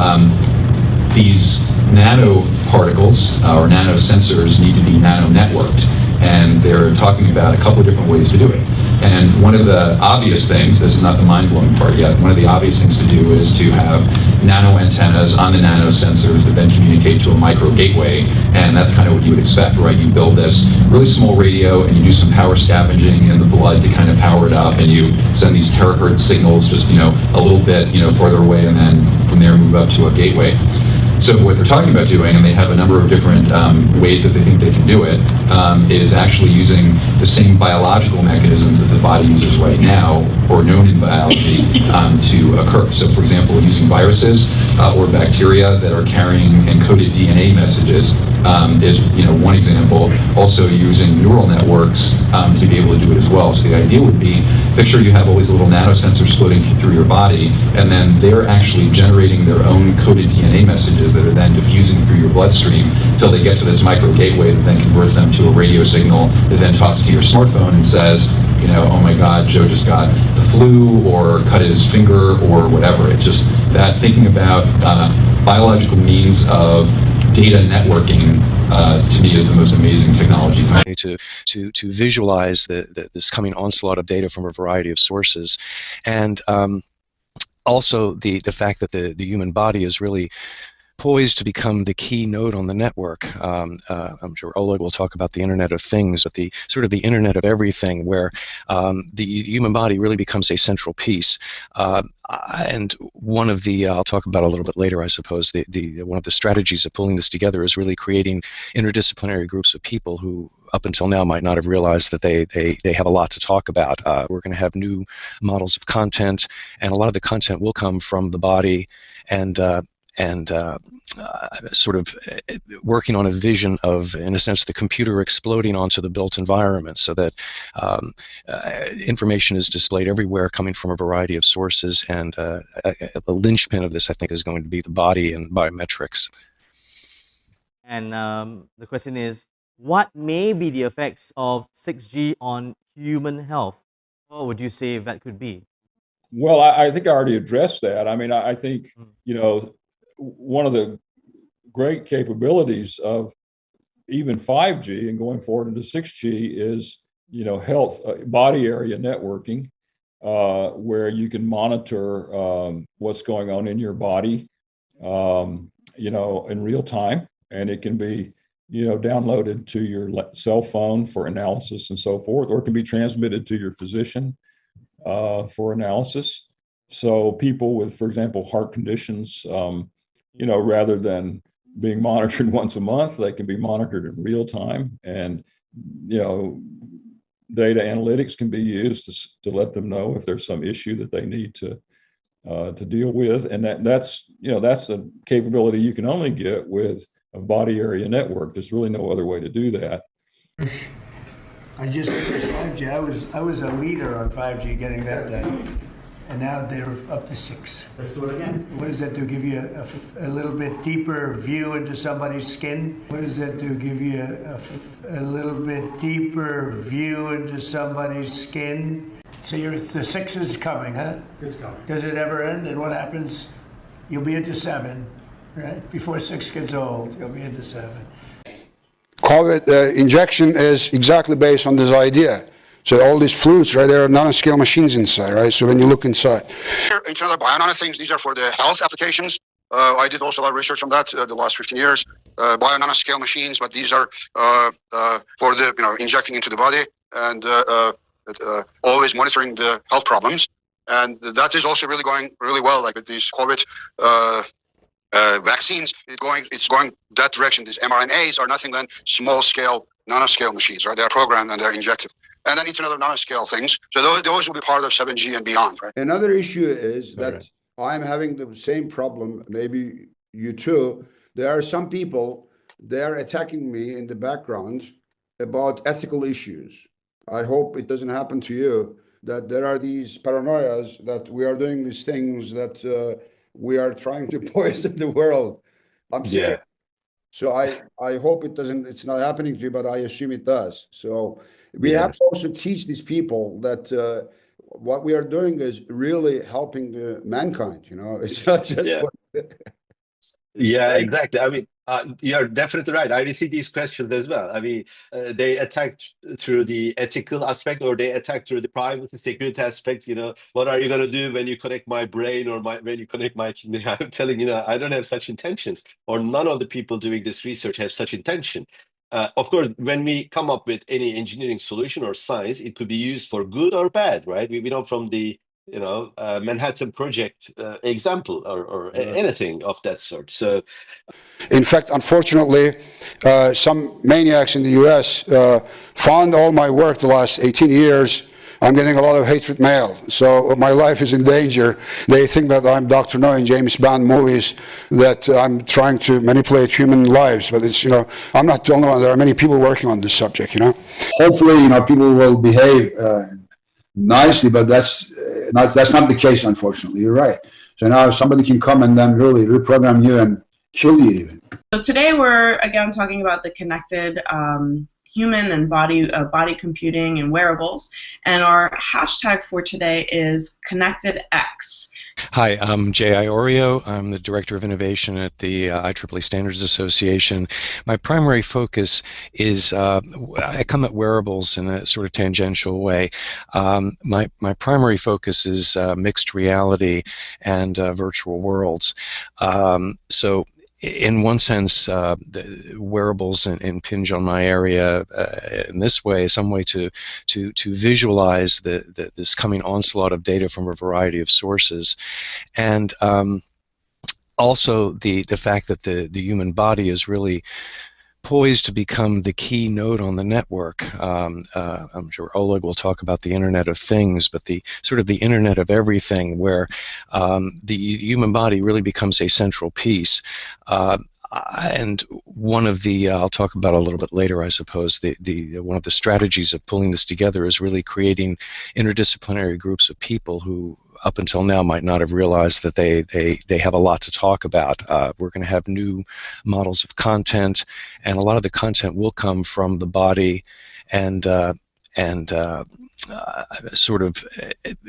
these nanoparticles or nanosensors need to be nano-networked, and they're talking about a couple of different ways to do it. And one of the obvious things, this is not the mind-blowing part yet, one of the obvious things to do is to have nano antennas on the nanosensors that then communicate to a micro gateway, and that's kind of what you would expect, right? You build this really small radio and you do some power scavenging in the blood to kind of power it up, and you send these terahertz signals just, a little bit, further away, and then from there move up to a gateway. So what they're talking about doing, and they have a number of different ways that they think they can do it, is actually using the same biological mechanisms that the body uses right now, or known in biology, to occur. So for example, using viruses or bacteria that are carrying encoded DNA messages is one example. Also using neural networks to be able to do it as well. So the idea would be, picture you have all these little nanosensors floating through your body, and then they're actually generating their own coded DNA messages that are then diffusing through your bloodstream until they get to this micro gateway that then converts them to a radio signal that then talks to your smartphone and says, oh my God, Joe just got the flu or cut his finger or whatever. It's just that thinking about biological means of data networking to me is the most amazing technology. To visualize this coming onslaught of data from a variety of sources, and also the fact that the human body is really poised to become the key node on the network. I'm sure Oleg will talk about the Internet of Things, but the sort of the Internet of everything, where the human body really becomes a central piece. And one of the, I'll talk about a little bit later, I suppose, one of the strategies of pulling this together is really creating interdisciplinary groups of people who up until now might not have realized that they have a lot to talk about. We're going to have new models of content, and a lot of the content will come from the body, and sort of working on a vision of, in a sense, the computer exploding onto the built environment, so that information is displayed everywhere, coming from a variety of sources. And the linchpin of this, I think, is going to be the body and biometrics. And the question is, what may be the effects of 6G on human health? What would you say that could be? Well, I think I already addressed that. I mean, I think, one of the great capabilities of even 5G and going forward into 6G is, health, body area networking. where you can monitor what's going on in your body, in real time, and it can be, downloaded to your cell phone for analysis and so forth, or it can be transmitted to your physician for analysis. So people with, for example, heart conditions, rather than being monitored once a month, they can be monitored in real time, and data analytics can be used to let them know if there's some issue that they need to deal with, and that's a capability you can only get with a body area network. There's really no other way to do that. I just finished 5G. I was a leader on 5G getting that done, and now they're up to 6. Let's do it again. What does that do? Give you a little bit deeper view into somebody's skin? What does that do? Give you a little bit deeper view into somebody's skin? So the 6 is coming, huh? It's coming. Does it ever end? And what happens? You'll be into 7, right? Before 6 gets old, you'll be into 7. COVID injection is exactly based on this idea. So all these fluids, right, there are nanoscale machines inside, right? So when you look inside. Into other Bio-NanoThings, these are for the health applications. I did also a lot of research on that the last 15 years. Bio-nanoscale machines, but these are for the, injecting into the body and always monitoring the health problems. And that is also really going really well, like with these COVID vaccines, it's going that direction. These mRNAs are nothing than small-scale, nanoscale machines, right? They're programmed and they're injected. And then into other nanoscale things. So those will be part of 7G and beyond, right? Another issue is that I'm having the same problem, maybe you too. There are some people, they're attacking me in the background about ethical issues. I hope it doesn't happen to you, that there are these paranoias that we are doing these things that we are trying to poison the world. I'm serious. Yeah. So I hope it's not happening to you, but I assume it does. So we have to also teach these people that what we are doing is really helping the mankind. It's not just. Yeah, exactly. I mean, you're definitely right. I receive these questions as well. I mean, they attack through the ethical aspect, or they attack through the privacy security aspect. What are you going to do when you connect my brain or when you connect my kidney? I'm telling I don't have such intentions, or none of the people doing this research have such intention. Of course, when we come up with any engineering solution or science, it could be used for good or bad, right? We know from the Manhattan Project example or anything of that sort. So, in fact, unfortunately, some maniacs in the U.S. Found all my work the last 18 years. I'm getting a lot of hatred mail, so my life is in danger. They think that I'm Dr. No in James Bond movies, that I'm trying to manipulate human lives, but it's, I'm not the only one. There are many people working on this subject, Hopefully, people will behave nicely, but that's not the case, unfortunately. You're right. So now somebody can come and then really reprogram you and kill you even. So today we're again talking about the connected human and body computing and wearables, and our hashtag for today is ConnectedX. Hi, I'm Jay Iorio. I'm the Director of Innovation at the IEEE Standards Association. My primary focus is, I come at wearables in a sort of tangential way. My primary focus is mixed reality and virtual worlds. So in one sense, the wearables impinge on my area in this way, some way to visualize this coming onslaught of data from a variety of sources, and also the fact that the human body is really poised to become the key node on the network. I'm sure Oleg will talk about the Internet of Things, but the sort of the Internet of everything, where the human body really becomes a central piece. And one of the, I'll talk about a little bit later, I suppose, one of the strategies of pulling this together is really creating interdisciplinary groups of people who up until now might not have realized that they have a lot to talk about. We're going to have new models of content, and a lot of the content will come from the body and sort of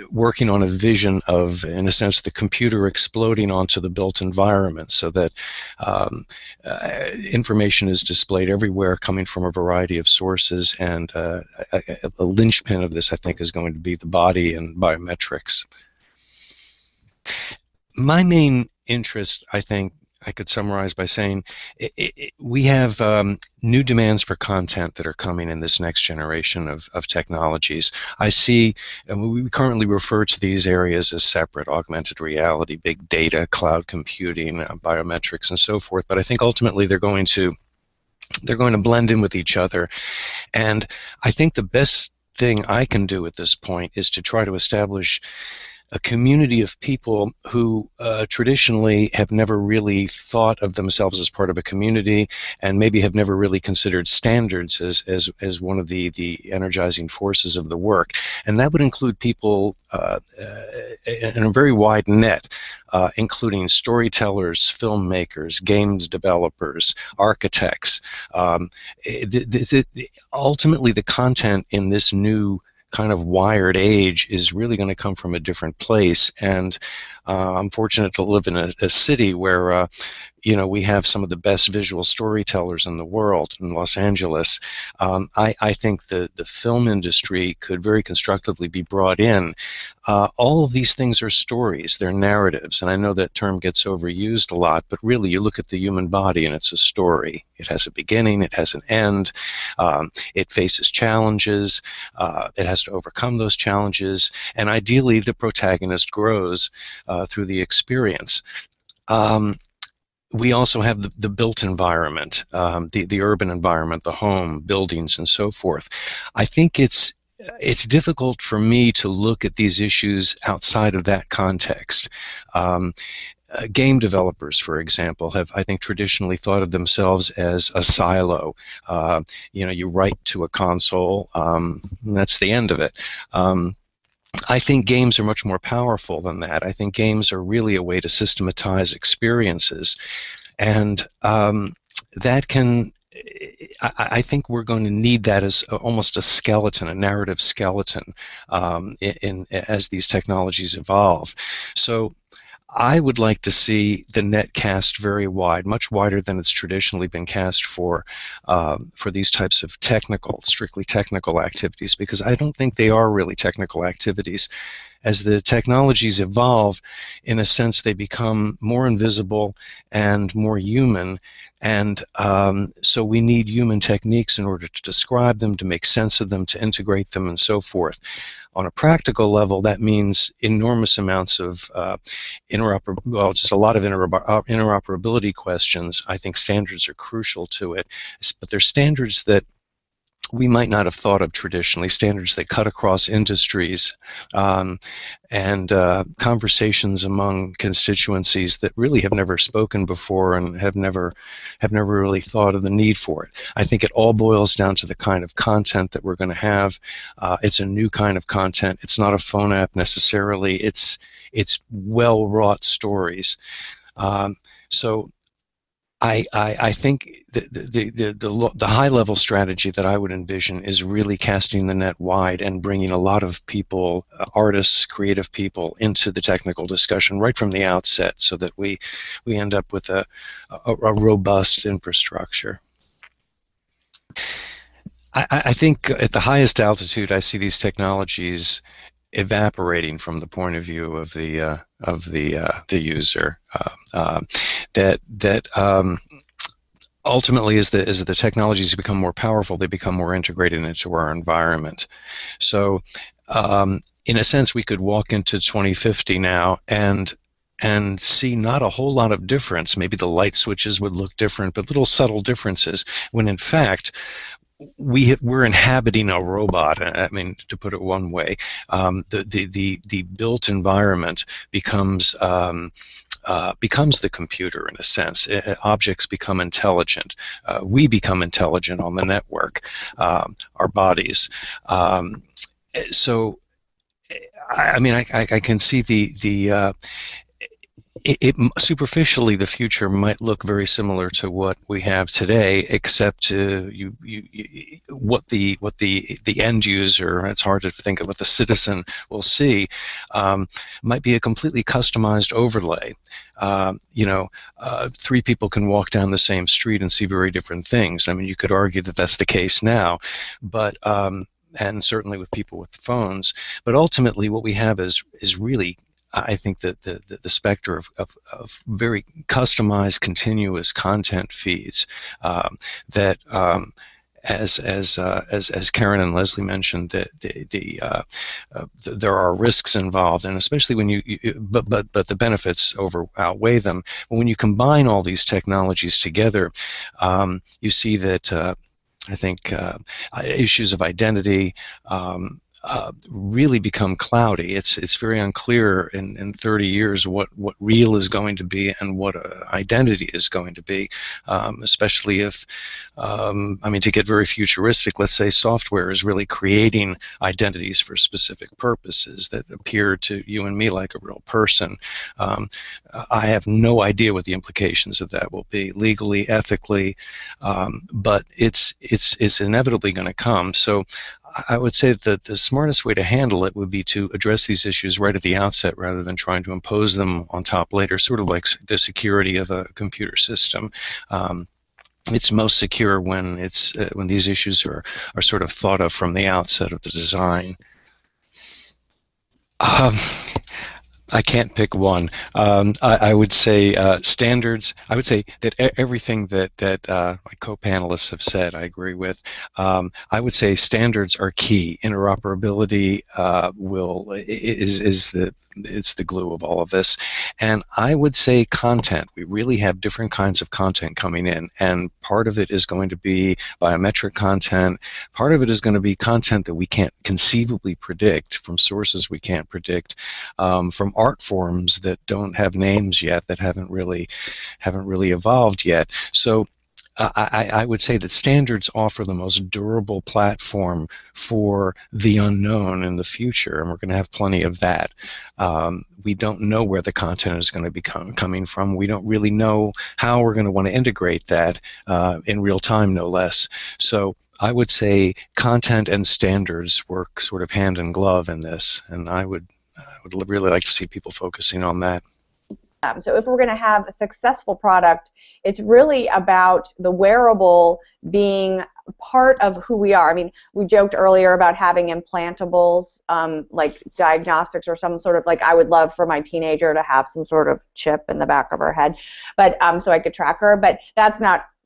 working on a vision of, in a sense, the computer exploding onto the built environment so that information is displayed everywhere coming from a variety of sources, and a linchpin of this, I think, is going to be the body and biometrics. My main interest, I think, I could summarize by saying we have new demands for content that are coming in this next generation of technologies. I see, and we currently refer to these areas as separate: augmented reality, big data, cloud computing, biometrics, and so forth. But I think ultimately they're going to blend in with each other. And I think the best thing I can do at this point is to try to establish a community of people who traditionally have never really thought of themselves as part of a community, and maybe have never really considered standards as one of the energizing forces of the work. And that would include people in a very wide net, including storytellers, filmmakers, games developers, architects. Ultimately, the content in this new kind of wired age is really going to come from a different place. And I'm fortunate to live in a city where we have some of the best visual storytellers in the world in Los Angeles. I think the film industry could very constructively be brought in. All of these things are stories, they're narratives, and I know that term gets overused a lot, but really you look at the human body and it's a story. It has a beginning, it has an end, it faces challenges, it has to overcome those challenges, and ideally the protagonist grows through the experience. We also have the built environment, the urban environment, the home, buildings, and so forth. I think it's difficult for me to look at these issues outside of that context. Game developers, for example, have, I think, traditionally thought of themselves as a silo. You write to a console, and that's the end of it. I think games are much more powerful than that. I think games are really a way to systematize experiences, and that can, I think we're going to need that as almost a skeleton, a narrative skeleton, as these technologies evolve. So I would like to see the net cast very wide, much wider than it's traditionally been cast for these types of strictly technical activities, because I don't think they are really technical activities. As the technologies evolve, in a sense, they become more invisible and more human, and so we need human techniques in order to describe them, to make sense of them, to integrate them, and so forth. On a practical level, that means enormous amounts of just a lot of interoperability questions. I think standards are crucial to it, but they're standards that we might not have thought of traditionally, standards that cut across industries, and conversations among constituencies that really have never spoken before and have never really thought of the need for it. I think it all boils down to the kind of content that we're going to have. It's a new kind of content. It's not a phone app necessarily. It's well-wrought stories. So I think the high-level strategy that I would envision is really casting the net wide and bringing a lot of people, artists, creative people, into the technical discussion right from the outset, so that we end up with a robust infrastructure. I think at the highest altitude, I see these technologies evaporating from the point of view of the user. Ultimately, as the technologies become more powerful, they become more integrated into our environment. So, in a sense, we could walk into 2050 now and see not a whole lot of difference. Maybe the light switches would look different, but little subtle differences, when in fact we're inhabiting a robot. I mean, to put it one way, the built environment becomes the computer in a sense. Objects become intelligent. We become intelligent on the network. Our bodies. So, I mean, I can see superficially, the future might look very similar to what we have today, except what the end user, it's hard to think of what the citizen will see, might be a completely customized overlay. Three people can walk down the same street and see very different things. I mean, you could argue that that's the case now, but and certainly with people with phones. But ultimately, what we have is really, I think, that the specter of very customized, continuous content feeds that, as Karen and Leslie mentioned, there are risks involved, and especially when but the benefits outweigh them. But when you combine all these technologies together, you see that I think issues of identity really become cloudy. It's very unclear in 30 years what real is going to be and what identity is going to be, especially if, to get very futuristic, let's say software is really creating identities for specific purposes that appear to you and me like a real person. I have no idea what the implications of that will be legally, ethically, but it's inevitably going to come. So I would say that the smartest way to handle it would be to address these issues right at the outset rather than trying to impose them on top later, sort of like the security of a computer system. It's most secure when when these issues are sort of thought of from the outset of the design. I can't pick one. I would say standards. I would say that everything that my co-panelists have said, I agree with. I would say standards are key. Interoperability is the glue of all of this. And I would say content. We really have different kinds of content coming in, and part of it is going to be biometric content. Part of it is going to be content that we can't conceivably predict from sources we can't predict, from art forms that don't have names yet, that haven't really evolved yet. So I would say that standards offer the most durable platform for the unknown in the future, and we're going to have plenty of that. We don't know where the content is going to be coming from. We don't really know how we're going to want to integrate that in real time, no less. So I would say content and standards work sort of hand in glove in this, and I would really like to see people focusing on that. So if we're going to have a successful product, it's really about the wearable being part of who we are. I mean, we joked earlier about having implantables, like diagnostics or some sort of, like, I would love for my teenager to have some sort of chip in the back of her head, but so I could track her, but that's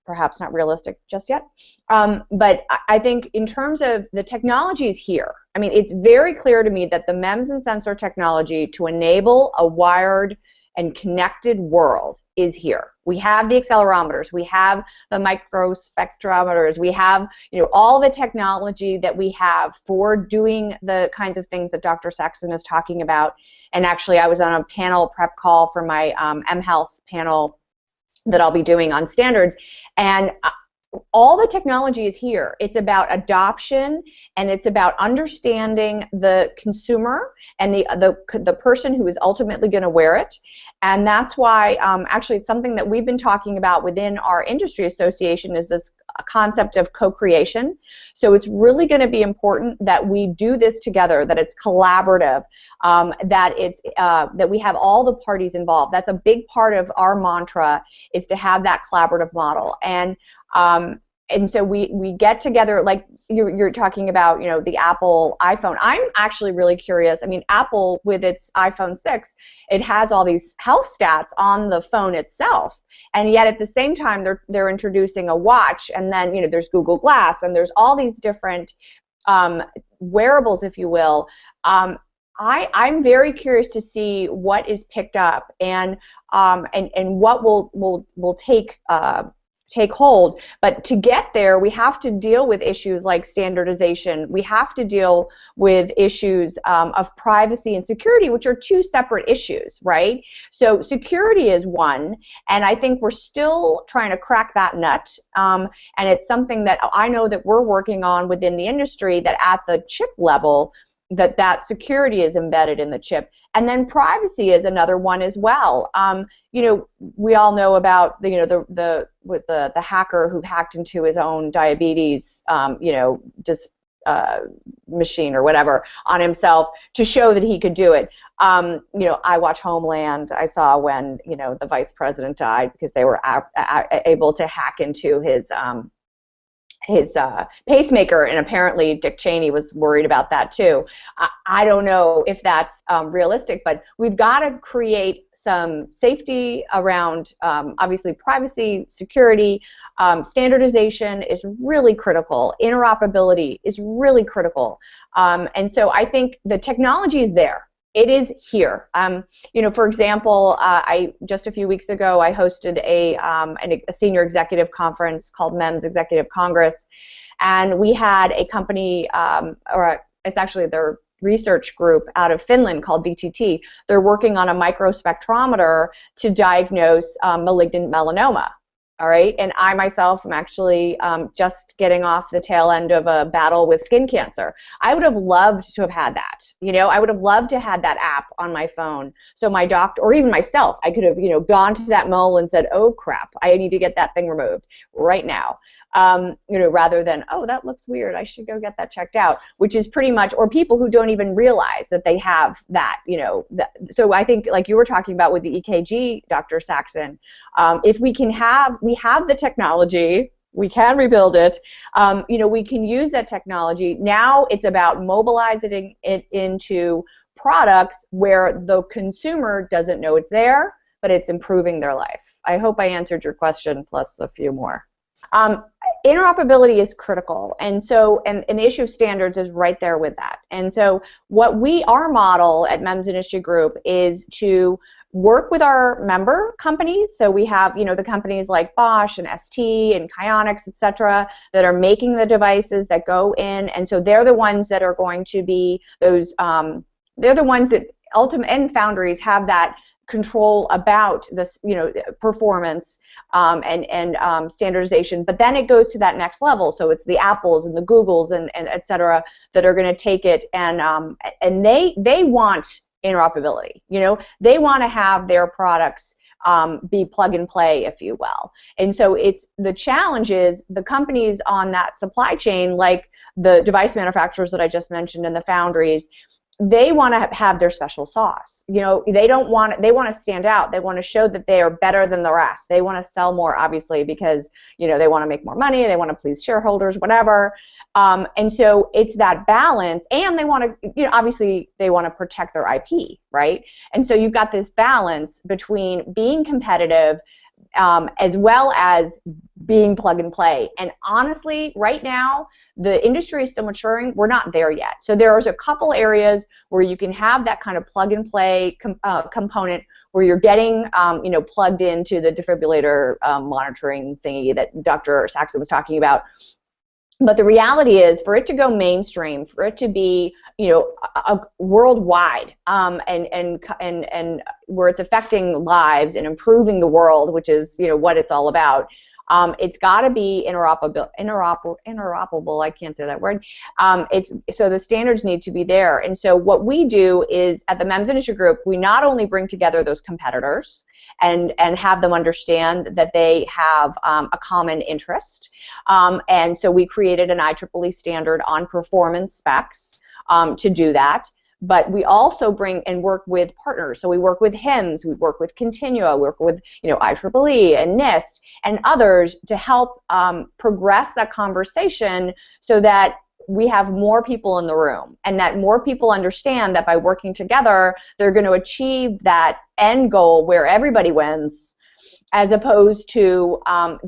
perhaps not realistic just yet. But I think in terms of the technology is here. I mean, it's very clear to me that the MEMS and sensor technology to enable a wired and connected world is here. We have the accelerometers, we have the microspectrometers, we have, all the technology that we have for doing the kinds of things that Dr. Saxon is talking about. And actually, I was on a panel prep call for my mHealth panel that I'll be doing on standards, and all the technology is here. It's about adoption, and it's about understanding the consumer and the person who is ultimately going to wear it. And that's why actually it's something that we've been talking about within our industry association, is this concept of co-creation. So it's really going to be important that we do this together, that it's collaborative, that we have all the parties involved. That's a big part of our mantra, is to have that collaborative model. And so we get together, like you're talking about, the Apple iPhone. I'm actually really curious. I mean, Apple with its iPhone 6, it has all these health stats on the phone itself, and yet at the same time they're introducing a watch, and then there's Google Glass, and there's all these different wearables, if you will. I'm very curious to see what is picked up and what will take hold. But to get there, we have to deal with issues like standardization. We have to deal with issues of privacy and security, which are two separate issues, right? So security is one, and I think we're still trying to crack that nut, and it's something that I know that we're working on within the industry, that at the chip level, that security is embedded in the chip. And then privacy is another one as well. We all know about the hacker who hacked into his own diabetes, machine or whatever on himself to show that he could do it. I watch Homeland. I saw when the vice president died because they were able to hack into his pacemaker, and apparently Dick Cheney was worried about that too. I don't know if that's realistic, but we've got to create some safety around, obviously, privacy, security. Standardization is really critical. Interoperability is really critical. And so I think the technology is there. It is here. For example, I just a few weeks ago I hosted a senior executive conference called MEMS Executive Congress, and we had a company, it's actually their research group out of Finland called VTT. They're working on a microspectrometer to diagnose malignant melanoma. All right, and I myself am actually just getting off the tail end of a battle with skin cancer. I would have loved to have had that. I would have loved to have that app on my phone. So my doctor, or even myself, I could have, gone to that mole and said, "Oh crap, I need to get that thing removed right now." Rather than, "Oh, that looks weird, I should go get that checked out," which is pretty much, or people who don't even realize that they have that, So I think, like you were talking about with the EKG, Dr. Saxon, if we have the technology, we can rebuild it, we can use that technology. Now it's about mobilizing it into products where the consumer doesn't know it's there, but it's improving their life. I hope I answered your question, plus a few more. Interoperability is critical, and so and the issue of standards is right there with that. And so our model at MEMS Industry Group is to work with our member companies. So we have the companies like Bosch and ST and Kyonix, etc., that are making the devices that go in, and so they're the ones that are going to be those. They're the ones that and foundries have that control about this, performance and standardization. But then it goes to that next level. So it's the Apples and the Googles and et cetera that are going to take it, and they want interoperability. They want to have their products be plug and play, if you will. And so the challenge is the companies on that supply chain, like the device manufacturers that I just mentioned and the foundries, they want to have their special sauce. They want to stand out. They want to show that they are better than the rest. They want to sell more, obviously, because they want to make more money. They want to please shareholders, whatever. And so it's that balance, and they want to, obviously, they want to protect their IP, right? And so you've got this balance between being competitive as well as being plug and play. And honestly, right now, the industry is still maturing. We're not there yet. So there's a couple areas where you can have that kind of plug and play component where you're getting, plugged into the defibrillator monitoring thingy that Dr. Saxon was talking about. But the reality is, for it to go mainstream, for it to be, worldwide, and where it's affecting lives and improving the world, which is, what it's all about, it's got to be interoperable. I can't say that word. So the standards need to be there. And so what we do is, at the MEMS Industry Group, we not only bring together those competitors and have them understand that they have a common interest. And so we created an IEEE standard on performance specs to do that. But we also bring and work with partners. So we work with HIMSS, we work with Continua, we work with IEEE and NIST and others to help progress that conversation so that we have more people in the room, and that more people understand that by working together, they're going to achieve that end goal where everybody wins, as opposed to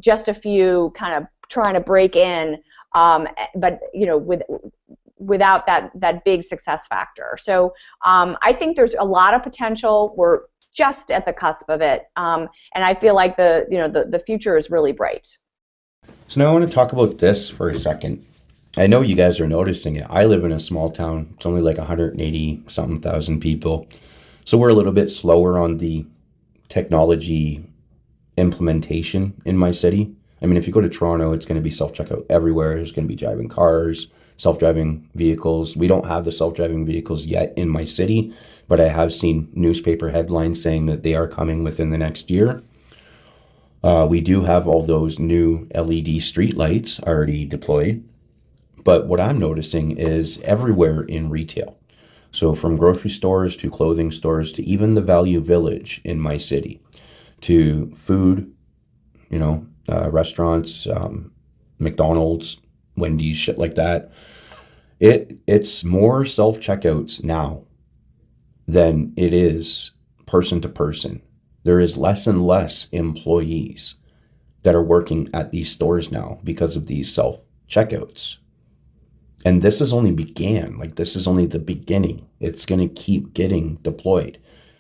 just a few kind of trying to break in, but without that big success factor. So I think there's a lot of potential. We're just at the cusp of it, and I feel like the future is really bright. So now I want to talk about this for a second. I know you guys are noticing it. I live in a small town. It's only like 180-something thousand people. So we're a little bit slower on the technology implementation in my city. I mean, if you go to Toronto, it's going to be self-checkout everywhere. There's going to be driving cars. self-driving vehicles. We don't have the self-driving vehicles yet in my city, but I have seen newspaper headlines saying that they are coming within the next year. We do have all those new LED streetlights already deployed. But what I'm noticing is everywhere in retail. So from grocery stores to clothing stores to even the Value Village in my city, to food, restaurants, McDonald's, Wendy's, shit like that. It's more self-checkouts now than it is person to person. There is less and less employees that are working at these stores now because of these self-checkouts. And this has only began, like this is only the beginning. It's going to keep getting deployed.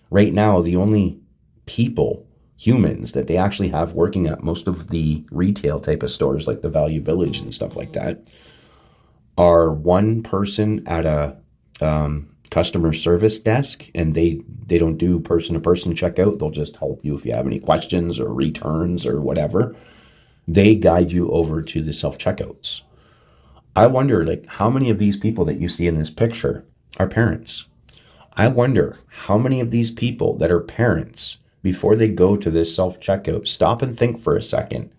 Right now, the only people, humans, that they actually have working at most of the retail type of stores like the Value Village and stuff like that are one person at a customer service desk, and they don't do person-to-person checkout. They'll just help you if you have any questions or returns or whatever. They guide you over to the self-checkouts. I wonder, like, how many of these people that you see in this picture are parents? I wonder how many of these people that are parents, before they go to this self-checkout, stop and think for a second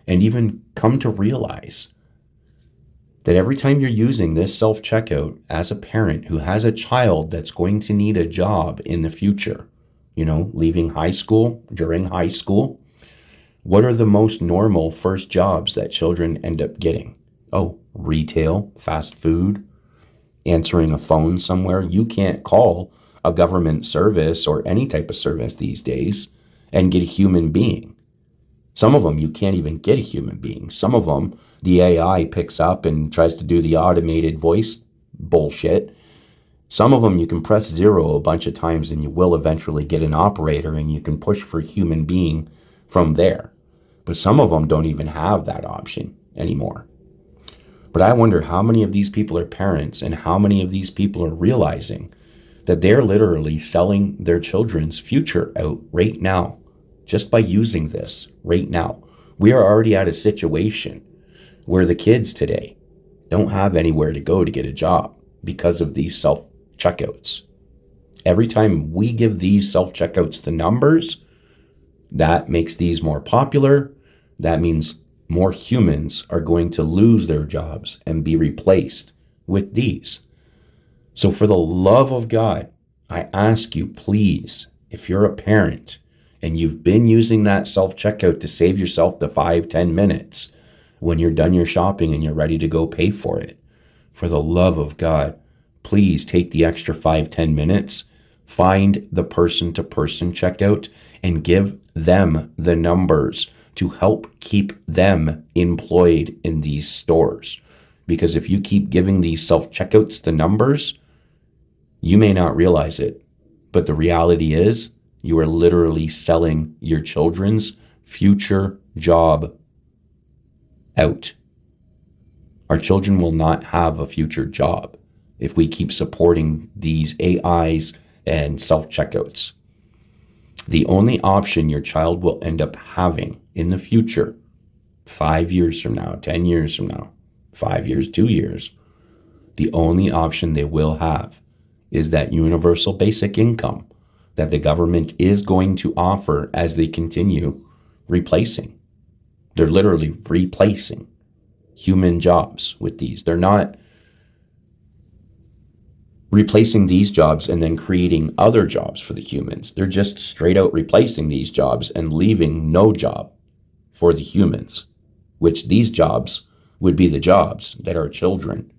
and even come to realize that every time you're using this self-checkout as a parent who has a child that's going to need a job in the future, leaving high school, during high school, what are the most normal first jobs that children end up getting? Oh, retail, fast food, answering a phone somewhere. You can't call a government service or any type of service these days and get a human being. Some of them you can't even get a human being. Some of them the AI picks up and tries to do the automated voice bullshit. Some of them you can press 0 a bunch of times and you will eventually get an operator and you can push for a human being from there. But some of them don't even have that option anymore. But I wonder how many of these people are parents and how many of these people are realizing that they're literally selling their children's future out right now, just by using this right now. We are already at a situation where the kids today don't have anywhere to go to get a job because of these self-checkouts. Every time we give these self-checkouts the numbers, that makes these more popular. That means more humans are going to lose their jobs and be replaced with these. So for the love of God, I ask you, please, if you're a parent and you've been using that self-checkout to save yourself the 5-10 minutes when you're done your shopping and you're ready to go pay for it, for the love of God, please take the extra 5-10 minutes, find the person-to-person checkout, and give them the numbers to help keep them employed in these stores. Because if you keep giving these self-checkouts the numbers, you may not realize it, but the reality is you are literally selling your children's future job out. Our children will not have a future job if we keep supporting these AIs and self-checkouts. The only option your child will end up having in the future, 5 years from now, 10 years from now, 5 years, 2 years, the only option they will have is that universal basic income that the government is going to offer as they continue replacing. They're literally replacing human jobs with these. They're not replacing these jobs and then creating other jobs for the humans. They're just straight out replacing these jobs and leaving no job for the humans, which these jobs would be the jobs that our children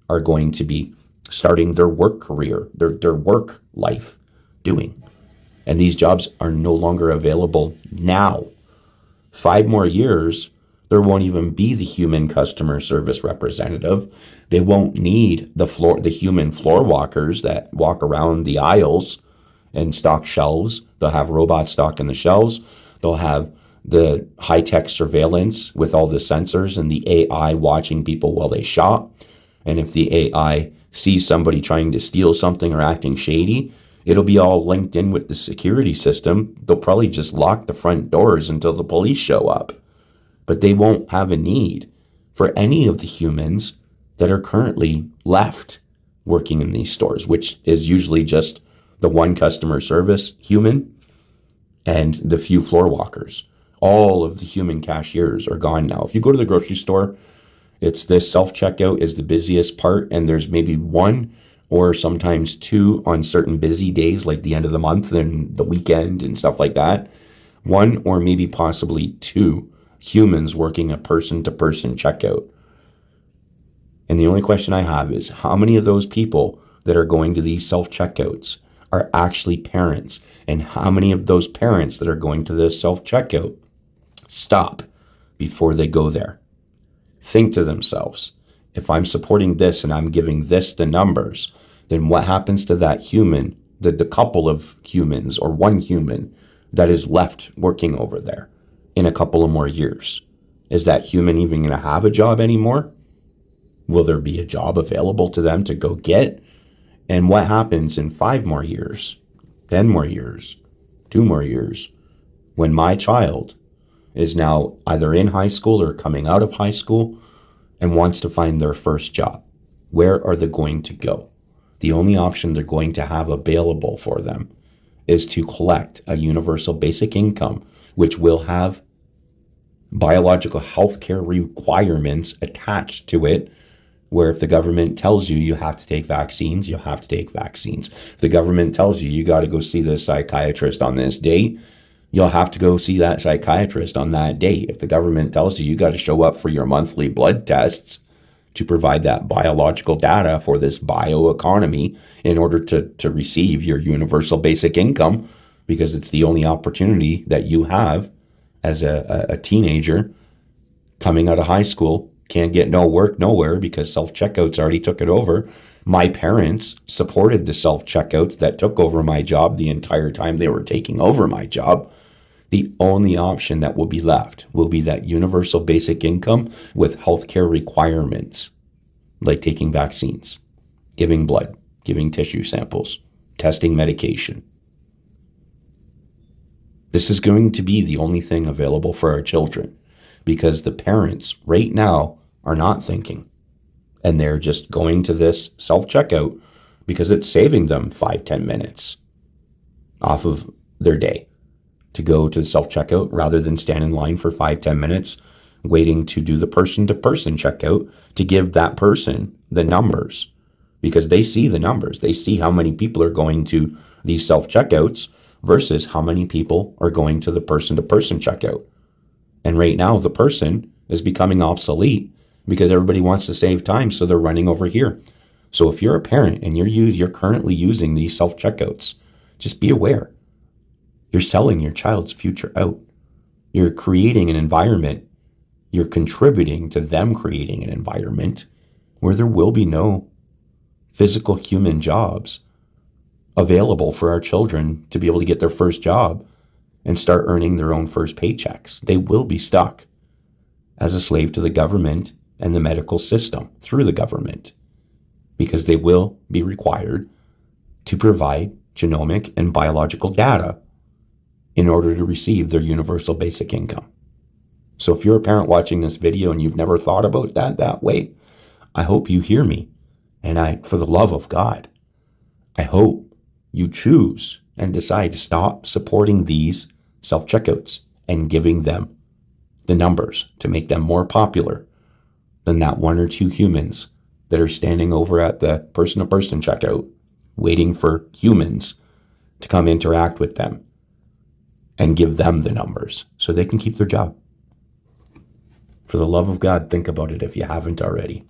are going to be starting their work career, their work life doing. And these jobs are no longer available now. 5 more years, there won't even be the human customer service representative. They won't need the human floor walkers that walk around the aisles and stock shelves. They'll have robots stocking the shelves. They'll have the high-tech surveillance with all the sensors and the AI watching people while they shop. And if the AI sees somebody trying to steal something or acting shady, it'll be all linked in with the security system. They'll probably just lock the front doors until the police show up. But they won't have a need for any of the humans that are currently left working in these stores, which is usually just the one customer service human and the few floor walkers. All of the human cashiers are gone now. If you go to the grocery store, it's this self-checkout is the busiest part, and there's maybe one or sometimes two on certain busy days, like the end of the month and the weekend and stuff like that. One or maybe possibly two humans working a person-to-person checkout. And the only question I have is, how many of those people that are going to these self-checkouts are actually parents? And how many of those parents that are going to this self-checkout stop before they go there? Think to themselves, if I'm supporting this and I'm giving this the numbers, then what happens to that human, the couple of humans or one human that is left working over there in a couple of more years? Is that human even going to have a job anymore? Will there be a job available to them to go get? And what happens in 5 more years, 10 more years, 2 more years, when my child is now either in high school or coming out of high school and wants to find their first job? Where are they going to go? The only option they're going to have available for them is to collect a universal basic income, which will have biological healthcare requirements attached to it, where if the government tells you you have to take vaccines, you'll have to take vaccines. If the government tells you you got to go see the psychiatrist on this date, you'll have to go see that psychiatrist on that date. If the government tells you you got to show up for your monthly blood tests to provide that biological data for this bioeconomy in order to receive your universal basic income, because it's the only opportunity that you have as a teenager coming out of high school, can't get no work nowhere because self-checkouts already took it over. My parents supported the self-checkouts that took over my job the entire time they were taking over my job. The only option that will be left will be that universal basic income with healthcare requirements, like taking vaccines, giving blood, giving tissue samples, testing medication. This is going to be the only thing available for our children, because the parents right now are not thinking, and they're just going to this self-checkout because it's saving them 5-10 minutes off of their day to go to the self-checkout rather than stand in line for 5-10 minutes waiting to do the person-to-person checkout to give that person the numbers, because they see the numbers. They see how many people are going to these self-checkouts versus how many people are going to the person-to-person checkout. And right now, the person is becoming obsolete because everybody wants to save time, so they're running over here. So if you're a parent and you're currently using these self-checkouts, just be aware. You're selling your child's future out. You're creating an environment. You're contributing to them creating an environment where there will be no physical human jobs available for our children to be able to get their first job and start earning their own first paychecks. They will be stuck as a slave to the government and the medical system through the government, because they will be required to provide genomic and biological data in order to receive their universal basic income. So if you're a parent watching this video and you've never thought about that way, I hope you hear me. And for the love of God, I hope you choose and decide to stop supporting these self-checkouts and giving them the numbers to make them more popular than that 1 or 2 humans that are standing over at the person-to-person checkout waiting for humans to come interact with them and give them the numbers so they can keep their job. For the love of God, think about it if you haven't already.